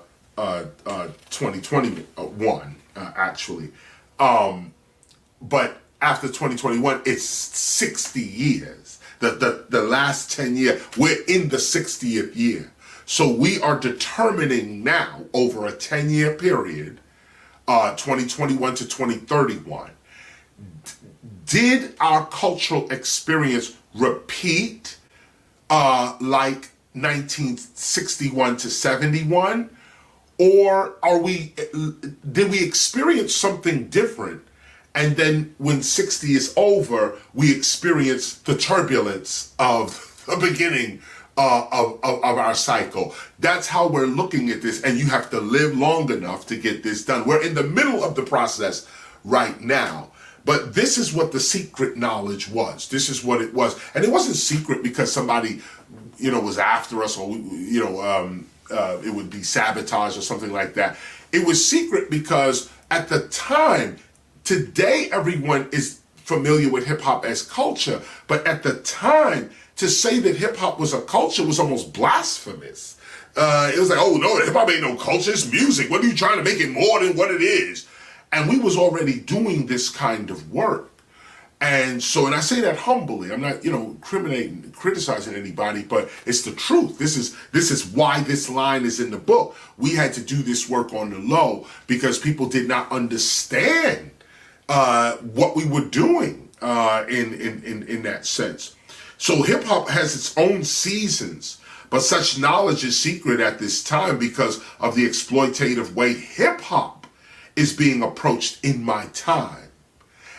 2021, actually. But after 2021, it's 60 years. The last 10 years, we're in the 60th year. So we are determining now, over a 10-year period, 2021 to 2031, did our cultural experience repeat like 1961 to 71? Or did we experience something different? And then when 60 is over, we experience the turbulence of the beginning of our cycle. That's how we're looking at this, and you have to live long enough to get this done. We're in the middle of the process right now. But this is what the secret knowledge was. This is what it was. And it wasn't secret because somebody, was after us, or, it would be sabotage or something like that. It was secret because at the time, today everyone is familiar with hip hop as culture, but at the time, to say that hip hop was a culture was almost blasphemous. It was like, oh no, hip hop ain't no culture, it's music. What are you trying to make it more than what it is? And we was already doing this kind of work. And I say that humbly. I'm not, criticizing anybody, but it's the truth. This is why this line is in the book. We had to do this work on the low because people did not understand what we were doing in that sense. So hip hop has its own seasons, but such knowledge is secret at this time because of the exploitative way hip hop is being approached in my time.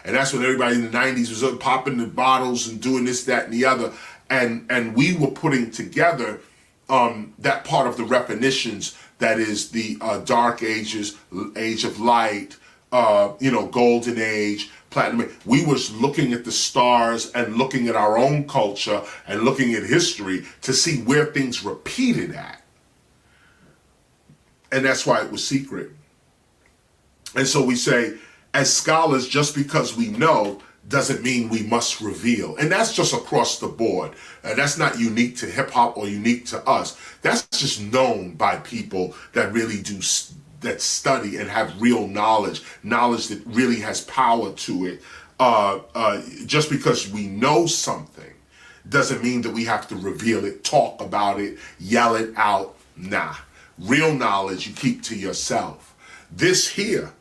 And that's when everybody in the 90s was popping the bottles and doing this, that, and the other. And we were putting together that part of the definitions, that is the dark ages, age of light, golden age, platinum. We was looking at the stars and looking at our own culture and looking at history to see where things repeated at. And that's why it was secret. And so we say, as scholars, just because we know doesn't mean we must reveal. And that's just across the board. That's not unique to hip hop or unique to us. That's just known by people that really that study and have real knowledge that really has power to it. Just because we know something doesn't mean that we have to reveal it, talk about it, yell it out. Nah. Real knowledge you keep to yourself. This here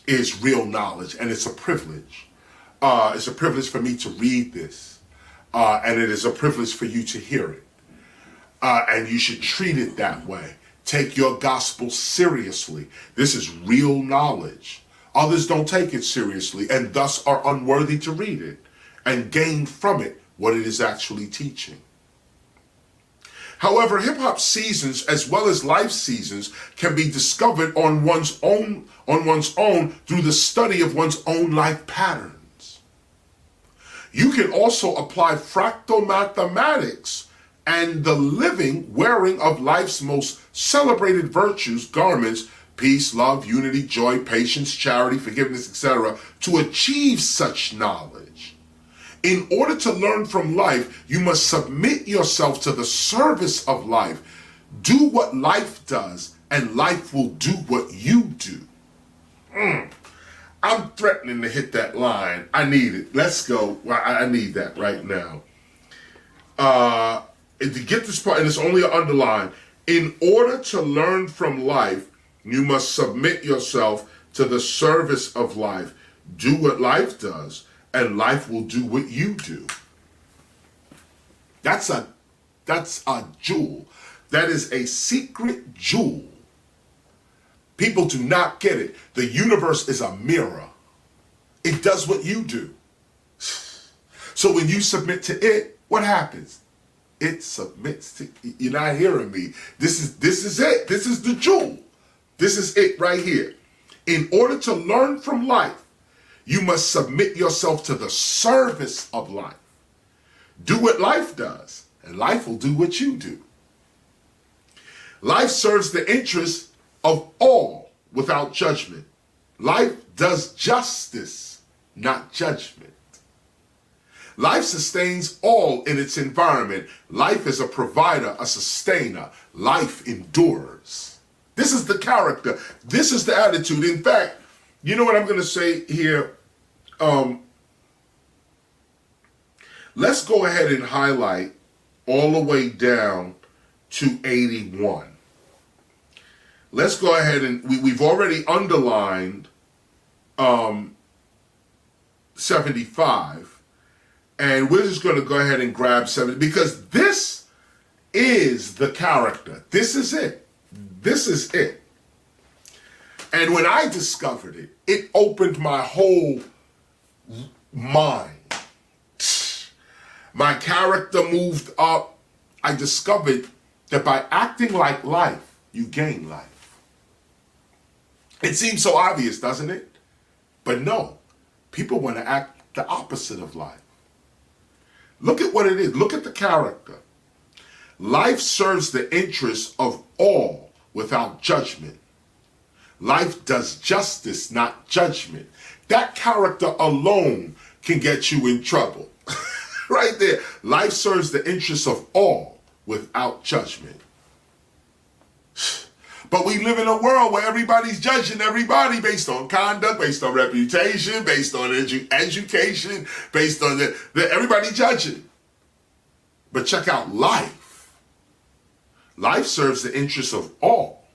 is real knowledge, and it's a privilege. It's a privilege for me to read this, and it is a privilege for you to hear it. And you should treat it that way. Take your gospel seriously. This is real knowledge. Others don't take it seriously and thus are unworthy to read it and gain from it what it is actually teaching. However, hip-hop seasons as well as life seasons can be discovered on one's own through the study of one's own life patterns. You can also apply fractal mathematics and the living wearing of life's most celebrated virtues, garments, peace, love, unity, joy, patience, charity, forgiveness, etc., to achieve such knowledge. In order to learn from life, you must submit yourself to the service of life. Do what life does, and life will do what you do. I'm threatening to hit that line. I need it. Let's go. I need that right now. To get this part, and it's only an underline, in order to learn from life, you must submit yourself to the service of life. Do what life does, and life will do what you do. That's a jewel. That is a secret jewel. People do not get it. The universe is a mirror. It does what you do. So when you submit to it, what happens? It submits to, you're not hearing me. This is it. This is the jewel. This is it right here. In order to learn from life, you must submit yourself to the service of life. Do what life does, and life will do what you do. Life serves the interests of all without judgment. Life does justice, not judgment. Life sustains all in its environment. Life is a provider, a sustainer. Life endures. This is the character. This is the attitude. In fact, you know what I'm going to say here? Let's go ahead and highlight all the way down to 81. Let's go ahead and we've already underlined 75. And we're just going to go ahead and grab 70 because this is the character. This is it. This is it. And when I discovered it, it opened my whole mind. My character moved up. I discovered that by acting like life, you gain life. It seems so obvious, doesn't it? But no, people want to act the opposite of life. Look at what it is. Look at the character. Life serves the interests of all without judgment. Life does justice, not judgment. That character alone can get you in trouble. Right there. Life serves the interests of all without judgment. But we live in a world where everybody's judging everybody based on conduct, based on reputation, based on education, based on everybody judging. But check out life. Life serves the interests of all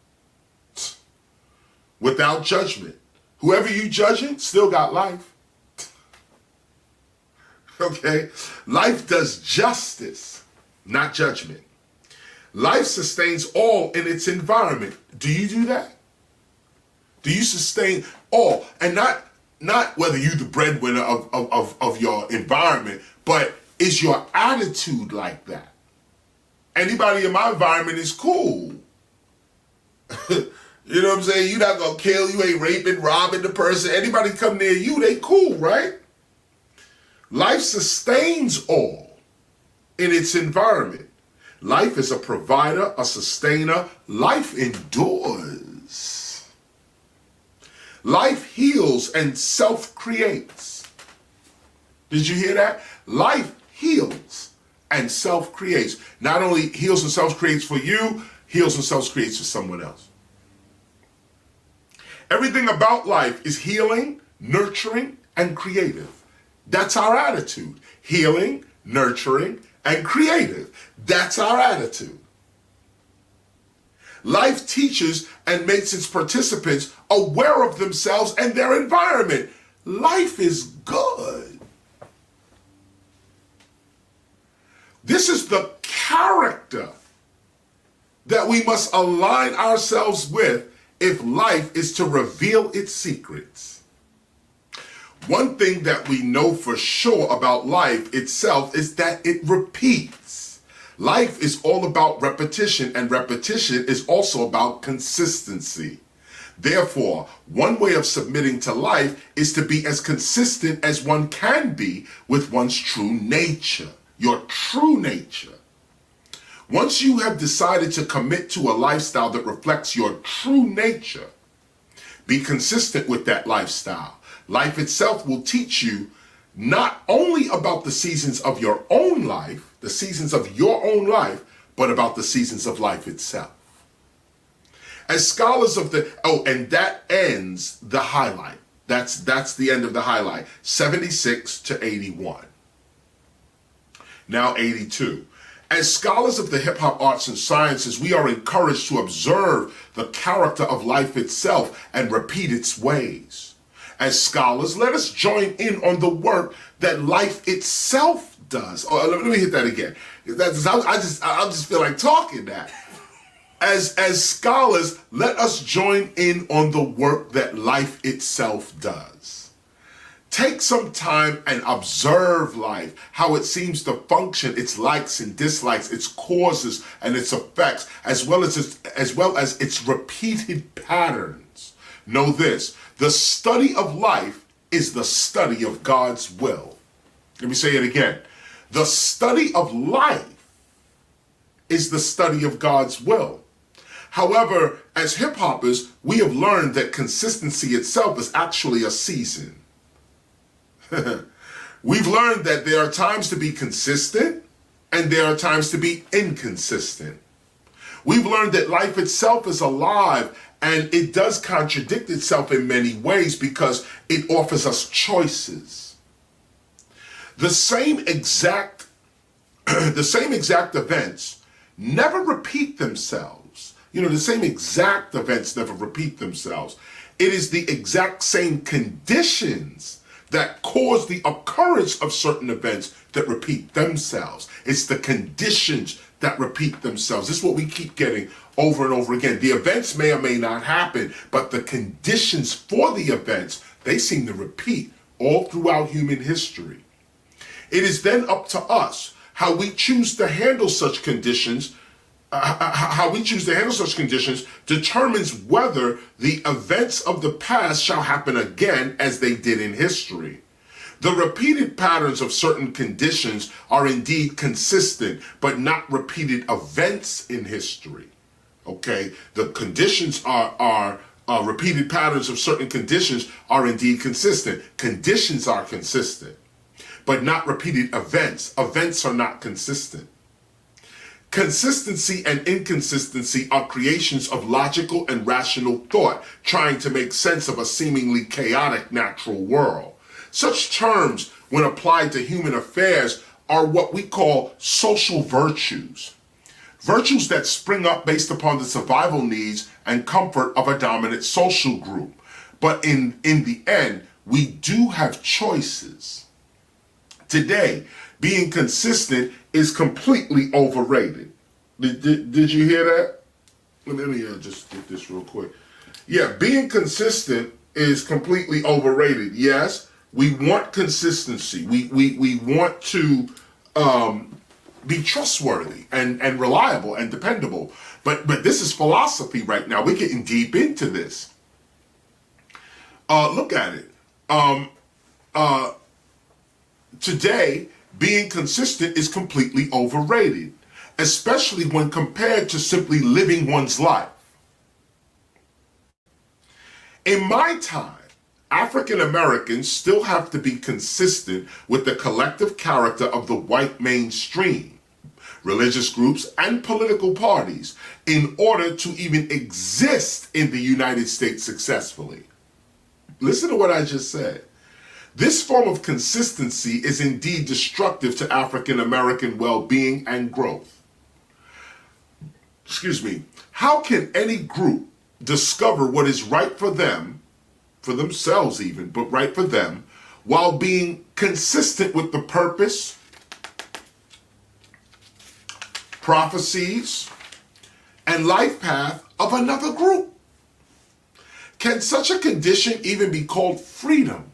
without judgment. Whoever you judging still got life. Okay? Life does justice, not judgment. Life sustains all in its environment. Do you do that? Do you sustain all? And not whether you're the breadwinner of your environment, but is your attitude like that? Anybody in my environment is cool. You know what I'm saying? You're not going to kill, you ain't raping, robbing the person. Anybody come near you, they cool, right? Life sustains all in its environment. Life is a provider, a sustainer. Life endures. Life heals and self-creates. Did you hear that? Life heals and self-creates. Not only heals and self-creates for you, heals and self-creates for someone else. Everything about life is healing, nurturing, and creative. That's our attitude. Healing, nurturing, and creative. That's our attitude. Life teaches and makes its participants aware of themselves and their environment. Life is good. This is the character that we must align ourselves with if life is to reveal its secrets. One thing that we know for sure about life itself is that it repeats. Life is all about repetition, and repetition is also about consistency. Therefore, one way of submitting to life is to be as consistent as one can be with one's true nature, your true nature. Once you have decided to commit to a lifestyle that reflects your true nature, be consistent with that lifestyle. Life itself will teach you not only about the seasons of your own life, but about the seasons of life itself. As scholars of the, and that ends the highlight. That's the end of the highlight, 76 to 81. Now 82. As scholars of the hip-hop arts and sciences, we are encouraged to observe the character of life itself and repeat its ways. As scholars, let us join in on the work that life itself does. Oh, let me hit that again. I just feel like talking that. As scholars, let us join in on the work that life itself does. Take some time and observe life, how it seems to function, its likes and dislikes, its causes and its effects, as well as its repeated patterns. Know this, the study of life is the study of God's will. Let me say it again. The study of life is the study of God's will. However, as hip-hoppers, we have learned that consistency itself is actually a season. We've learned that there are times to be consistent and there are times to be inconsistent. We've learned that life itself is alive and it does contradict itself in many ways because it offers us choices. The same exact events never repeat themselves. The same exact events never repeat themselves. It is the exact same conditions that cause the occurrence of certain events that repeat themselves. It's the conditions that repeat themselves. This is what we keep getting over and over again. The events may or may not happen, but the conditions for the events, they seem to repeat all throughout human history. It is then up to us how we choose to handle such conditions. Determines whether the events of the past shall happen again as they did in history. The repeated patterns of certain conditions are indeed consistent, but not repeated events in history. Okay, the conditions are repeated patterns of certain conditions are indeed consistent. Conditions are consistent, but not repeated events. Events are not consistent. Consistency and inconsistency are creations of logical and rational thought, trying to make sense of a seemingly chaotic natural world. Such terms, when applied to human affairs, are what we call social virtues. Virtues that spring up based upon the survival needs and comfort of a dominant social group. But in the end, we do have choices. Today, being consistent is completely overrated. Did you hear that? Let me just get this real quick. Yeah, being consistent is completely overrated. Yes, we want consistency. We want to be trustworthy and reliable and dependable. But this is philosophy right now. We're getting deep into this. Look at it. Today, being consistent is completely overrated, especially when compared to simply living one's life. In my time, African Americans still have to be consistent with the collective character of the white mainstream, religious groups, and political parties in order to even exist in the United States successfully. Listen to what I just said. This form of consistency is indeed destructive to African American well-being and growth. Excuse me. How can any group discover what is right for them, for themselves even, but right for them, while being consistent with the purpose, prophecies, and life path of another group? Can such a condition even be called freedom?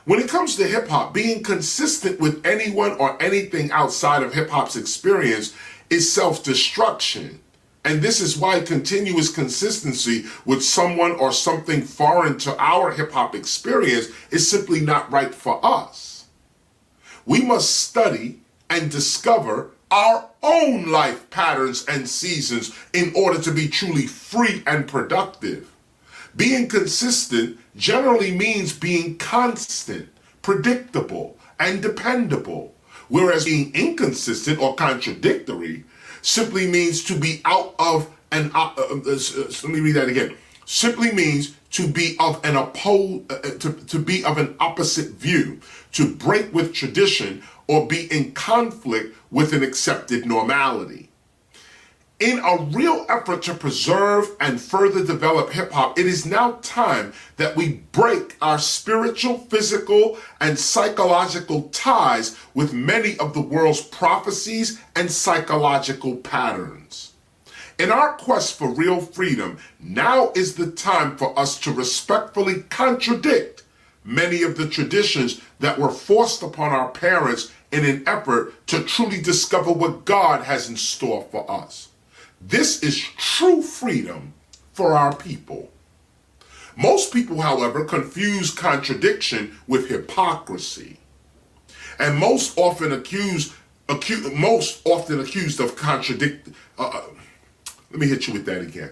When it comes to hip-hop, being consistent with anyone or anything outside of hip-hop's experience is self-destruction. And this is why continuous consistency with someone or something foreign to our hip-hop experience is simply not right for us. We must study and discover our own life patterns and seasons in order to be truly free and productive. Being consistent generally means being constant, predictable, and dependable, whereas being inconsistent or contradictory simply means to be out of an, let me read that again. Simply means to be of an opposite view, to break with tradition, or be in conflict with an accepted normality. In a real effort to preserve and further develop hip-hop, it is now time that we break our spiritual, physical, and psychological ties with many of the world's prophecies and psychological patterns. In our quest for real freedom, now is the time for us to respectfully contradict many of the traditions that were forced upon our parents in an effort to truly discover what God has in store for us. This is true freedom for our people. Most people, however, confuse contradiction with hypocrisy, and most often accused of contradict. Let me hit you with that again.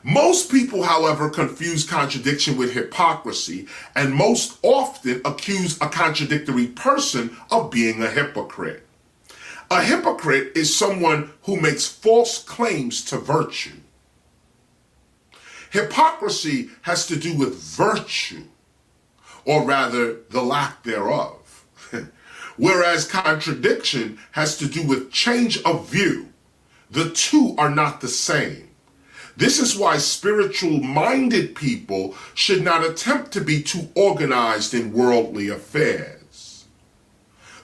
Most people, however, confuse contradiction with hypocrisy, and most often accuse a contradictory person of being a hypocrite. A hypocrite is someone who makes false claims to virtue. Hypocrisy has to do with virtue, or rather the lack thereof, whereas contradiction has to do with change of view. The two are not the same. This is why spiritual-minded people should not attempt to be too organized in worldly affairs.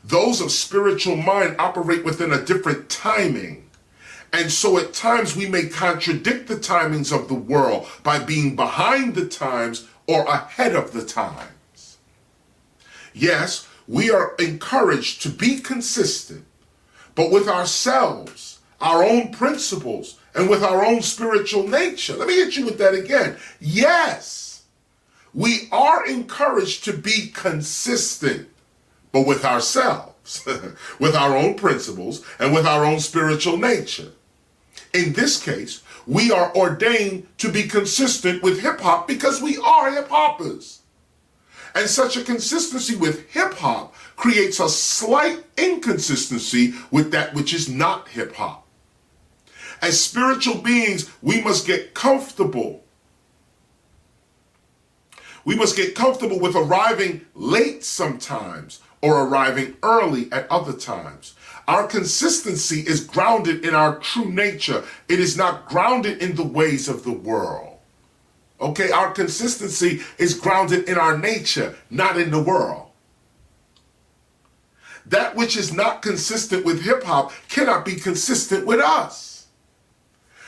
Those of spiritual mind operate within a different timing. And so at times we may contradict the timings of the world by being behind the times or ahead of the times. Yes, we are encouraged to be consistent, but with ourselves, our own principles, and with our own spiritual nature. Let me hit you with that again. Yes, we are encouraged to be consistent, but with ourselves, with our own principles, and with our own spiritual nature. In this case, we are ordained to be consistent with hip-hop because we are hip-hoppers. And such a consistency with hip-hop creates a slight inconsistency with that which is not hip-hop. As spiritual beings, we must get comfortable. We must get comfortable with arriving late sometimes, or arriving early at other times. Our consistency is grounded in our true nature. It is not grounded in the ways of the world. Okay, our consistency is grounded in our nature, not in the world. That which is not consistent with hip-hop cannot be consistent with us.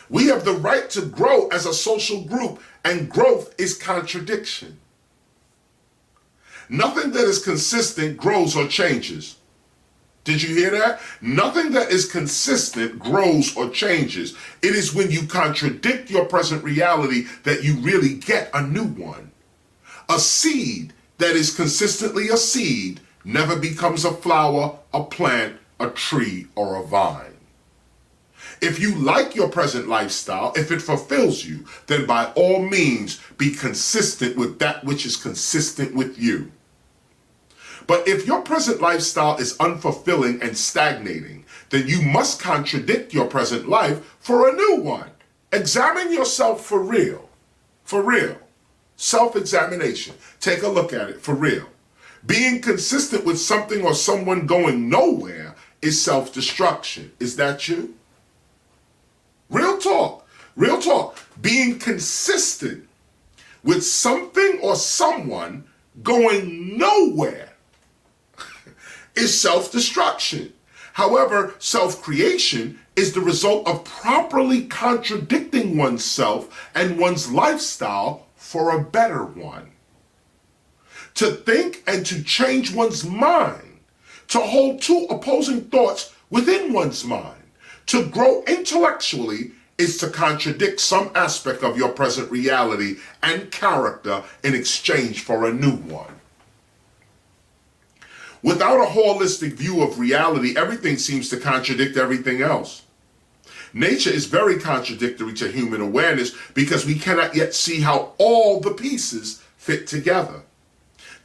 We have the right to grow as a social group, and growth is contradiction. Nothing that is consistent grows or changes. Did you hear that? Nothing that is consistent grows or changes. It is when you contradict your present reality that you really get a new one. A seed that is consistently a seed never becomes a flower, a plant, a tree, or a vine. If you like your present lifestyle, if it fulfills you, then by all means be consistent with that which is consistent with you. But if your present lifestyle is unfulfilling and stagnating, then you must contradict your present life for a new one. Examine yourself for real. For real. Self-examination. Take a look at it for real. Being consistent with something or someone going nowhere is self-destruction. Is that you? Real talk. Real talk. Being consistent with something or someone going nowhere is self-destruction. However, self-creation is the result of properly contradicting oneself and one's lifestyle for a better one. To think and to change one's mind, to hold two opposing thoughts within one's mind, to grow intellectually is to contradict some aspect of your present reality and character in exchange for a new one. Without a holistic view of reality, everything seems to contradict everything else. Nature is very contradictory to human awareness because we cannot yet see how all the pieces fit together.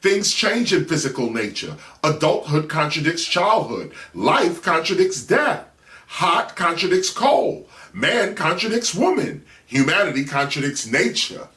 Things change in physical nature. Adulthood contradicts childhood. Life contradicts death. Hot contradicts cold. Man contradicts woman. Humanity contradicts nature.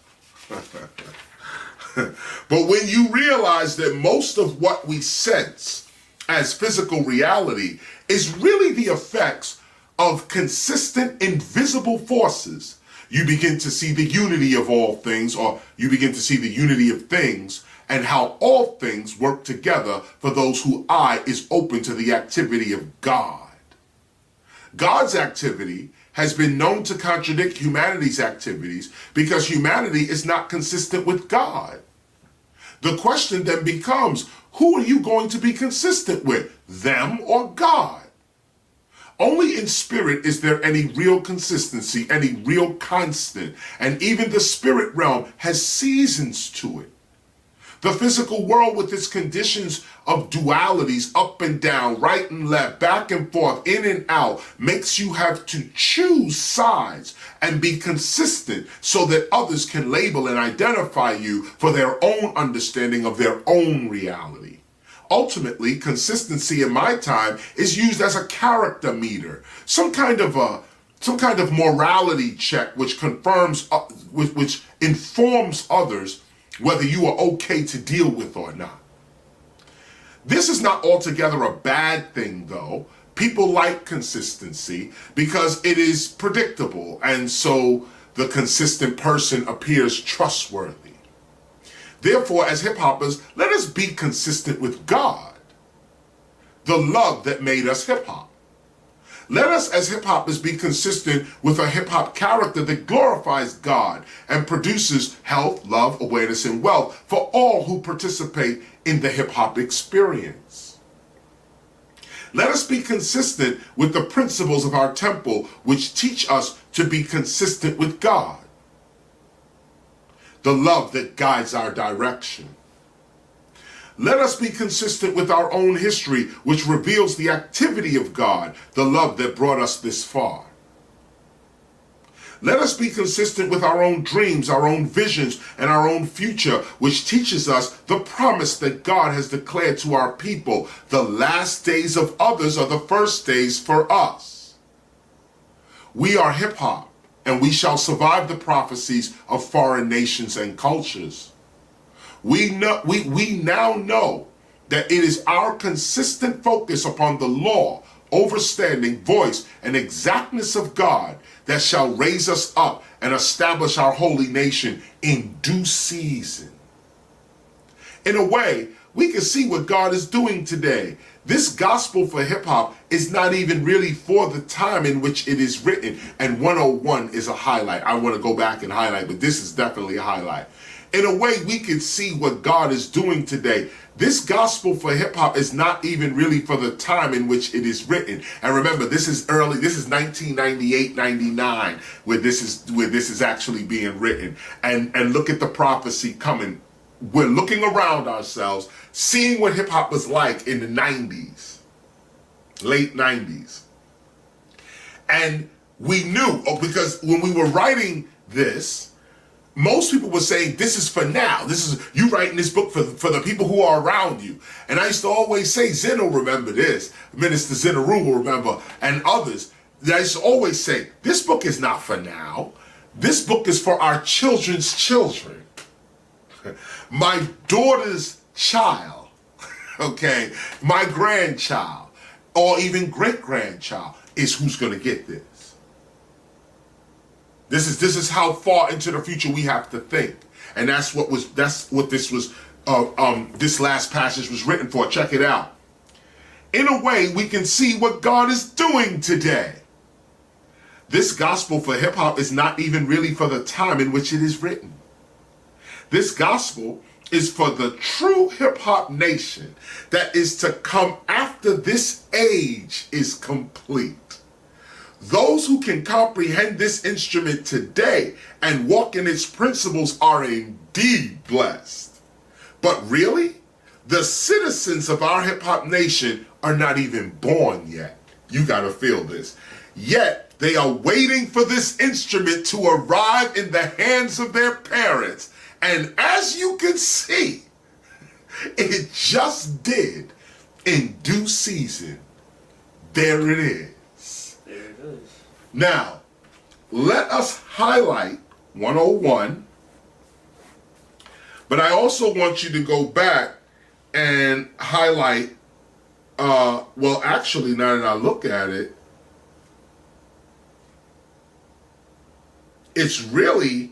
But when you realize that most of what we sense as physical reality is really the effects of consistent invisible forces, you begin to see the unity of all things, or you begin to see the unity of things and how all things work together for those whose eye is open to the activity of God. God's activity has been known to contradict humanity's activities because humanity is not consistent with God. The question then becomes, who are you going to be consistent with, them or God? Only in spirit is there any real consistency, any real constant, and even the spirit realm has seasons to it. The physical world with its conditions of dualities, up and down, right and left, back and forth, in and out, makes you have to choose sides and be consistent so that others can label and identify you for their own understanding of their own reality. Ultimately, consistency in my time is used as a character meter, some kind of morality check which confirms, which informs others whether you are okay to deal with or not. This is not altogether a bad thing, though. People like consistency because it is predictable, and so the consistent person appears trustworthy. Therefore, as hip-hoppers, let us be consistent with God, the love that made us hip-hop. Let us as hip-hoppers be consistent with a hip-hop character that glorifies God and produces health, love, awareness, and wealth for all who participate in the hip-hop experience. Let us be consistent with the principles of our temple, which teach us to be consistent with God, the love that guides our direction. Let us be consistent with our own history, which reveals the activity of God, the love that brought us this far. Let us be consistent with our own dreams, our own visions, and our own future, which teaches us the promise that God has declared to our people. The last days of others are the first days for us. We are hip-hop, and we shall survive the prophecies of foreign nations and cultures. We now know that it is our consistent focus upon the law, overstanding, voice, and exactness of God that shall raise us up and establish our holy nation in due season. In a way, we can see what God is doing today. This gospel for hip-hop is not even really for the time in which it is written, and 101 is a highlight. I want to go back and highlight, but this is definitely a highlight. In a way, we can see what God is doing today. This gospel for hip-hop is not even really for the time in which it is written. And remember, this is 1998, 99, where this is actually being written. And look at the prophecy coming. We're looking around ourselves, seeing what hip-hop was like in the 90s, late 90s. And we knew, because when we were writing this, most people were saying, this is for now. This is, you writing this book for the people who are around you. And I used to always say, Zen will remember this, Minister Zenaru will remember, and others. I used to always say, this book is not for now. This book is for our children's children. My daughter's child, okay, my grandchild, or even great-grandchild is who's going to get this. This is how far into the future we have to think, and that's what this was. This last passage was written for. Check it out. In a way, we can see what God is doing today. This gospel for hip hop is not even really for the time in which it is written. This gospel is for the true hip hop nation that is to come after this age is complete. Those who can comprehend this instrument today and walk in its principles are indeed blessed. But really, the citizens of our hip hop nation are not even born yet. You gotta feel this. Yet, they are waiting for this instrument to arrive in the hands of their parents. And as you can see, it just did in due season. There it is. There it is. Now, let us highlight 101, but I also want you to go back and highlight, well, actually, now that I look at it, it's really,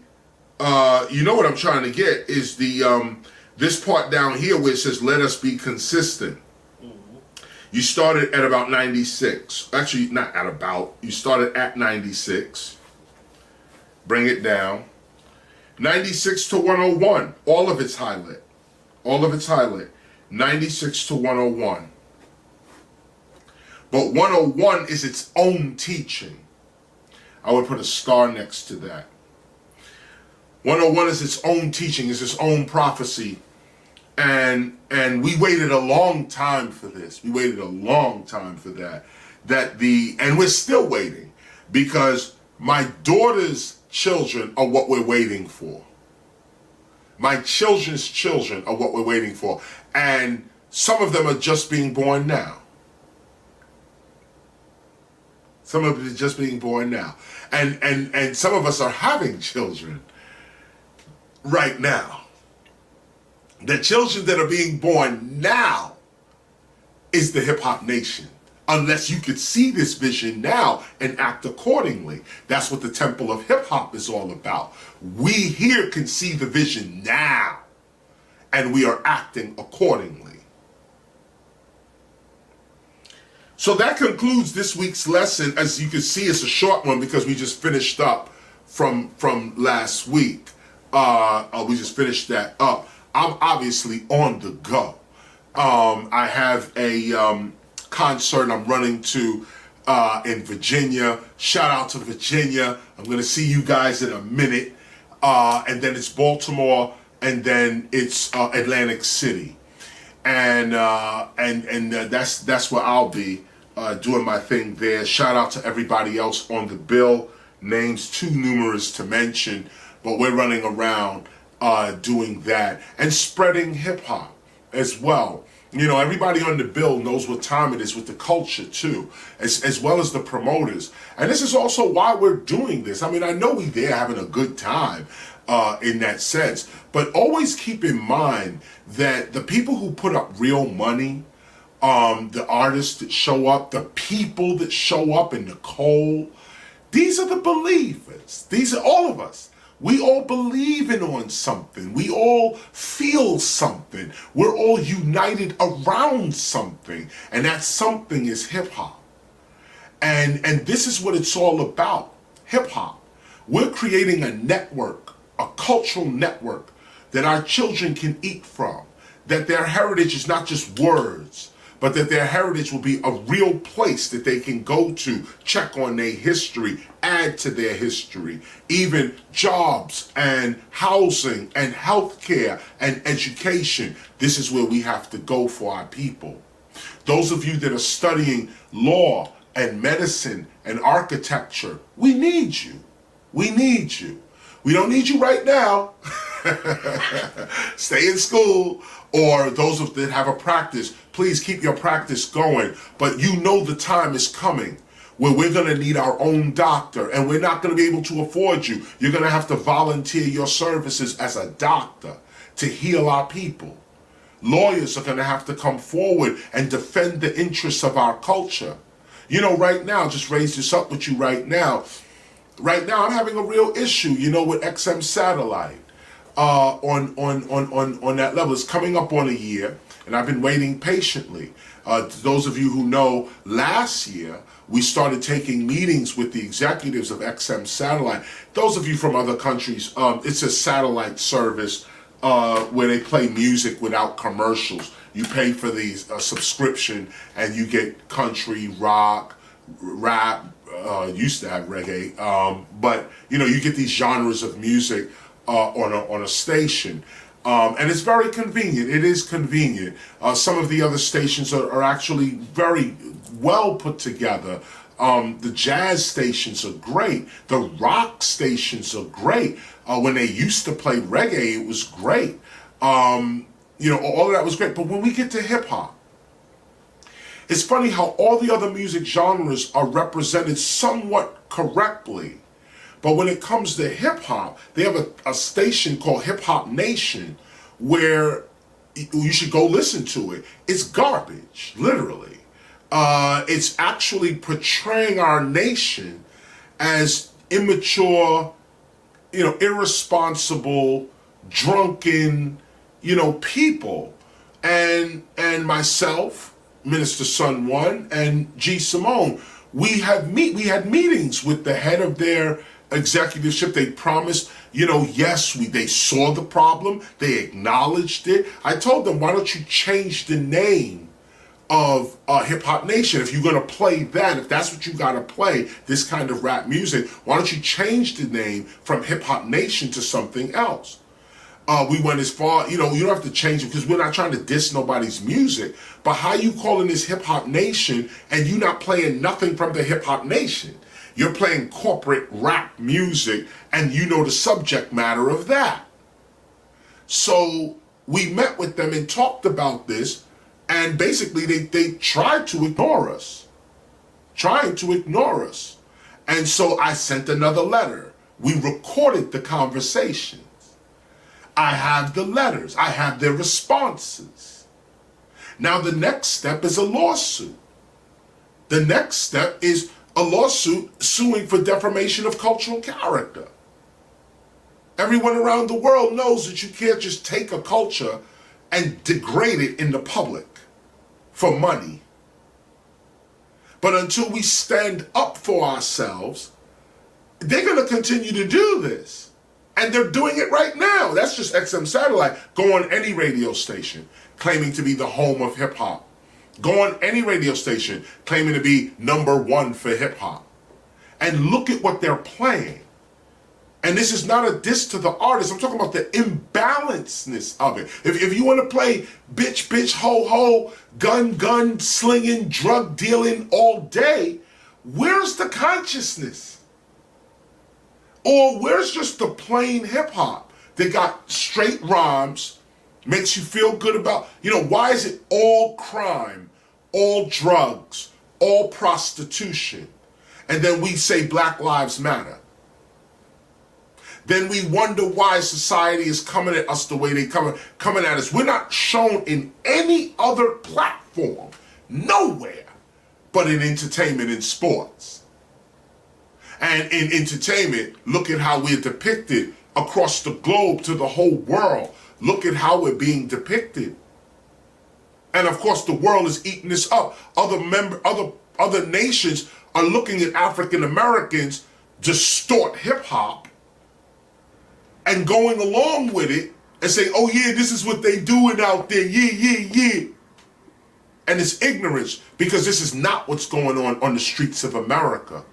you know what I'm trying to get is the this part down here where it says, let us be consistent. You started at about 96. Actually, not at about. You started at 96. Bring it down. 96 to 101. All of it's highlight. All of it's highlight. 96 to 101. But 101 is its own teaching. I would put a star next to that. 101 is its own teaching, is its own prophecy. And we waited a long time for this. We waited a long time for that. And we're still waiting, because my daughter's children are what we're waiting for. My children's children are what we're waiting for. And some of them are just being born now. Some of them are just being born now. And some of us are having children right now. The children that are being born now is the hip hop nation. Unless you could see this vision now and act accordingly. That's what the Temple of Hip Hop is all about. We here can see the vision now, and we are acting accordingly. So that concludes this week's lesson. As you can see, it's a short one because we just finished up from last week. We just finished that up. I'm obviously on the go. I have a concert I'm running to in Virginia. Shout out to Virginia. I'm going to see you guys in a minute. And then it's Baltimore, and then it's Atlantic City. And that's where I'll be doing my thing there. Shout out to everybody else on the bill. Names too numerous to mention, but we're running around doing that and spreading hip hop as well. You know, everybody on the bill knows what time it is with the culture too, as well as the promoters. And this is also why we're doing this. I mean, I know we're there having a good time in that sense, but always keep in mind that the people who put up real money, the artists that show up, the people that show up in the cold, these are the believers. These are all of us. We all believe in on something. We all feel something. We're all united around something. And that something is hip hop. And this is what it's all about. Hip hop. We're creating a network, a cultural network that our children can eat from. That their heritage is not just words, but that their heritage will be a real place that they can go to, check on their history, add to their history, even jobs and housing and healthcare and education. This is where we have to go for our people. Those of you that are studying law, and medicine and architecture. We need you. We need you. We don't need you right now. Stay in school. Or those that have a practice, please keep your practice going. But you know the time is coming where we're going to need our own doctor, and we're not going to be able to afford you. You're going to have to volunteer your services as a doctor to heal our people. Lawyers are going to have to come forward and defend the interests of our culture. You know, right now, just raise this up with you right now. Right now, I'm having a real issue, you know, with XM satellite on that level. It's coming up on a year, and I've been waiting patiently. To those of you who know, last year, we started taking meetings with the executives of XM satellite. Those of you from other countries, it's a satellite service where they play music without commercials. You pay for the subscription, and you get country, rock, rap, used to have reggae, but you know, you get these genres of music on a station, and it's very convenient. It is convenient. Some of the other stations are actually very well put together. The jazz stations are great. The rock stations are great. When they used to play reggae, it was great. You know, all of that was great. But when we get to hip hop, it's funny how all the other music genres are represented somewhat correctly. But when it comes to hip hop, they have a station called Hip Hop Nation where you should go listen to it. It's garbage, literally. It's actually portraying our nation as immature, you know, irresponsible, drunken, you know, people. And myself, Minister Sun One, and G. Simone, we had meetings with the head of their executiveship. They promised, you know, yes, they saw the problem, they acknowledged it. I told them, why don't you change the name of Hip Hop Nation? If you're gonna play that, if that's what you gotta play, this kind of rap music, why don't you change the name from Hip Hop Nation to something else? We went as far, you know, you don't have to change it because we're not trying to diss nobody's music, but how you calling this Hip Hop Nation and you not playing nothing from the Hip Hop Nation? You're playing corporate rap music and you know the subject matter of that. So we met with them and talked about this, and basically they tried to ignore us. And so I sent another letter. We recorded the conversation. I have the letters. I have their responses. Now the next step is a lawsuit. The next step is a lawsuit suing for defamation of cultural character. Everyone around the world knows that you can't just take a culture and degrade it in the public for money. But until we stand up for ourselves, they're going to continue to do this. And they're doing it right now. That's just XM Satellite. Go on any radio station claiming to be the home of hip hop. Go on any radio station claiming to be #1 for hip hop. And look at what they're playing. And this is not a diss to the artist. I'm talking about the imbalancedness of it. If you want to play bitch, bitch, ho, ho, gun, slinging, drug dealing all day, where's the consciousness? Or where's just the plain hip hop that got straight rhymes, makes you feel good about, you know, why is it all crime, all drugs, all prostitution? And then we say Black Lives Matter. Then we wonder why society is coming at us the way they coming at us. We're not shown in any other platform, nowhere, but in entertainment and sports. And in entertainment, look at how we're depicted across the globe to the whole world. Look at how we're being depicted. And of course, the world is eating this up. Other nations are looking at African Americans distort hip hop and going along with it and say, oh yeah, this is what they doing out there, yeah. And it's ignorance, because this is not what's going on the streets of America.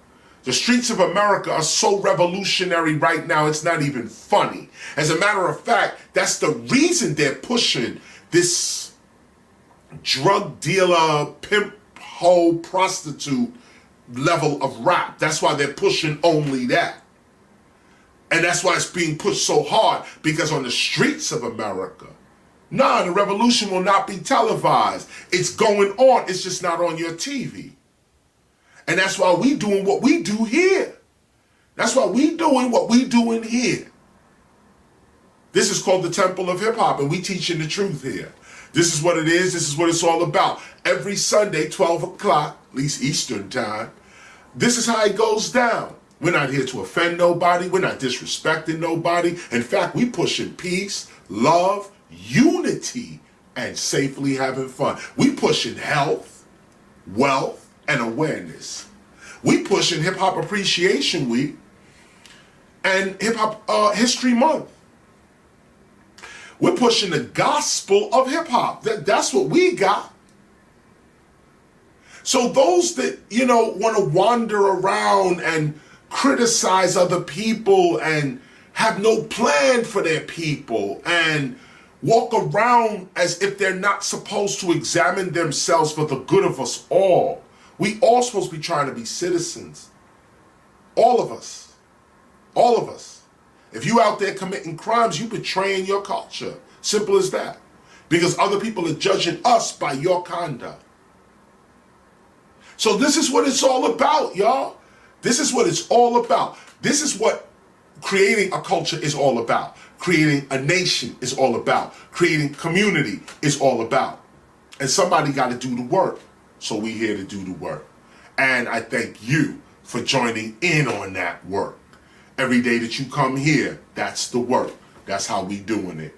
The streets of America are so revolutionary right now, it's not even funny. As a matter of fact, that's the reason they're pushing this drug dealer, pimp, hoe, prostitute level of rap. That's why they're pushing only that. And that's why it's being pushed so hard, because on the streets of America, nah, the revolution will not be televised. It's going on, it's just not on your TV. And that's why we doing what we do here. That's why we doing what we doing here. This is called the Temple of Hip Hop, and we teaching the truth here. This is what it is, this is what it's all about. Every Sunday, 12 o'clock, at least Eastern time, this is how it goes down. We're not here to offend nobody. We're not disrespecting nobody. In fact, we pushing peace, love, unity, and safely having fun. We pushing health, wealth, and awareness. We pushing Hip Hop Appreciation Week and Hip Hop History Month. We're pushing the gospel of hip hop. That's what we got. So those that, you know, want to wander around and criticize other people and have no plan for their people and walk around as if they're not supposed to examine themselves for the good of us all. We all supposed to be trying to be citizens. All of us. All of us. If you out there committing crimes, you betraying your culture. Simple as that. Because other people are judging us by your conduct. So this is what it's all about, y'all. This is what it's all about. This is what creating a culture is all about. Creating a nation is all about. Creating community is all about. And somebody got to do the work. So we're here to do the work. And I thank you for joining in on that work. Every day that you come here, that's the work. That's how we doing it.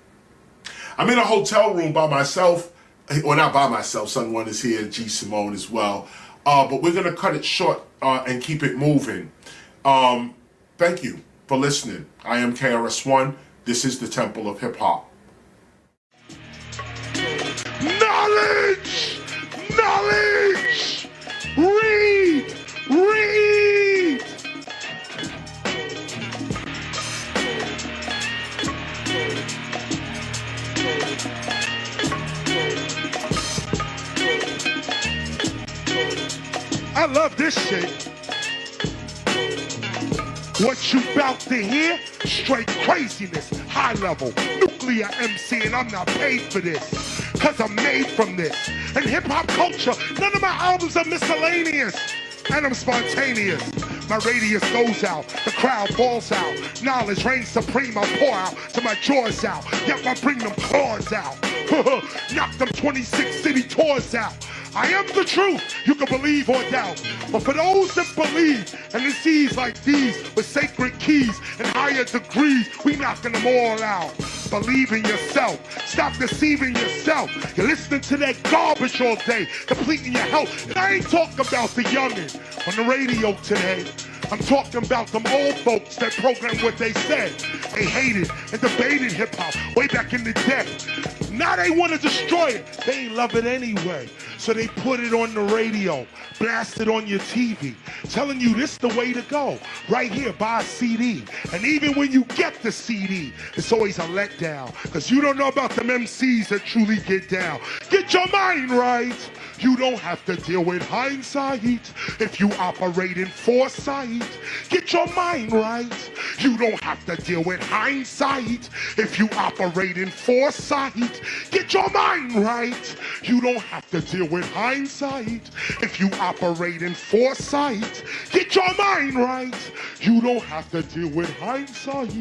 I'm in a hotel room by myself. Well, not by myself. Someone is here, G. Simone as well. But we're going to cut it short and keep it moving. Thank you for listening. I am KRS-ONE. This is the Temple of Hip Hop. Knowledge! Knowledge! Read! Read! I love this shit. What you about to hear? Straight craziness, high level, nuclear MC, and I'm not paid for this, cause I'm made from this. And hip hop culture, none of my albums are miscellaneous, and I'm spontaneous. My radius goes out, the crowd balls out, knowledge reigns supreme, I pour out till my jaws out, yep, I bring them claws out, knock them 26 city tours out. I am the truth, you can believe or doubt. But for those that believe, and it's seas like these with sacred keys and higher degrees, we knocking them all out. Believe in yourself, stop deceiving yourself. You're listening to that garbage all day, depleting your health. And I ain't talking about the youngin' on the radio today. I'm talking about them old folks that programmed what they said. They hated and debated hip-hop way back in the day. Now they want to destroy it. They ain't love it anyway. So they put it on the radio, blast it on your TV, telling you this the way to go. Right here, buy a CD. And even when you get the CD, it's always a letdown. Because you don't know about them MCs that truly get down. Get your mind right. You don't have to deal with hindsight if you operate in foresight. Get your mind right. You don't have to deal with hindsight if you operate in foresight. Get your mind right. You don't have to deal with hindsight if you operate in foresight. Get your mind right. You don't have to deal with hindsight.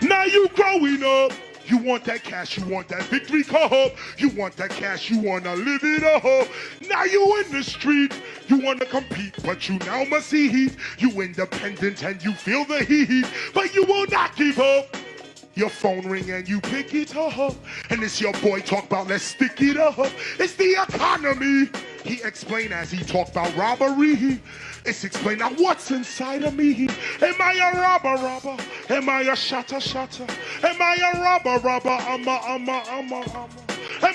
Now you growing up. You want that cash, you want that victory cup. You want that cash, you wanna live it up. Now you in the street, you wanna compete, but you now must eat. You independent and you feel the heat, but you will not give up. Your phone ring and you pick it up, and it's your boy talk about let's stick it up. It's the economy. He explained as he talked about robbery. It's explained now what's inside of me. Am I a robber? Am I a shotter? Am I a robber? Am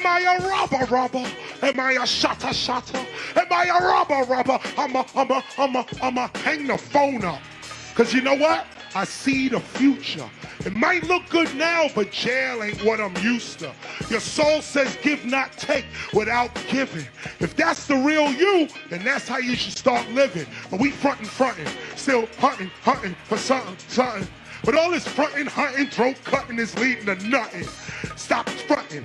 I a robber? Am I a shotter? Am I a robber? I'ma hang the phone up. Cause you know what? I see the future. It might look good now, but jail ain't what I'm used to. Your soul says give, not take, without giving. If that's the real you, then that's how you should start living. But we frontin', still hunting for something. But all this frontin', hunting, throat cutting is leading to nothing. Stop frontin'.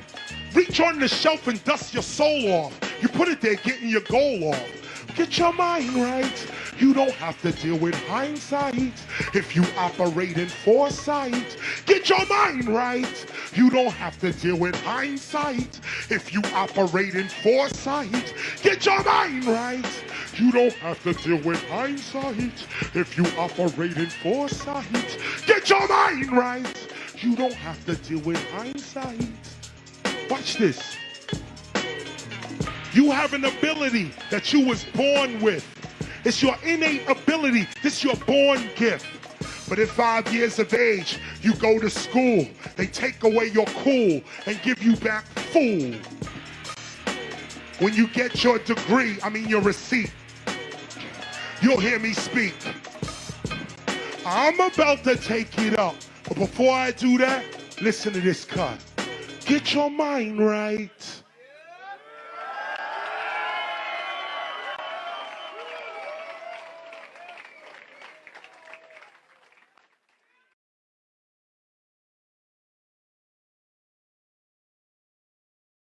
Reach on the shelf and dust your soul off. You put it there getting your goal off. Get your mind right. You don't have to deal with hindsight if you operate in foresight. Get your mind right. You don't have to deal with hindsight if you operate in foresight. Get your mind right. You don't have to deal with hindsight if you operate in foresight. Get your mind right. You don't have to deal with hindsight. Watch this. You have an ability that you was born with. It's your innate ability. This your born gift. But at 5 years of age, you go to school. They take away your cool and give you back fool. When you get your degree, your receipt, you'll hear me speak. I'm about to take it up. But before I do that, listen to this cut. Get your mind right.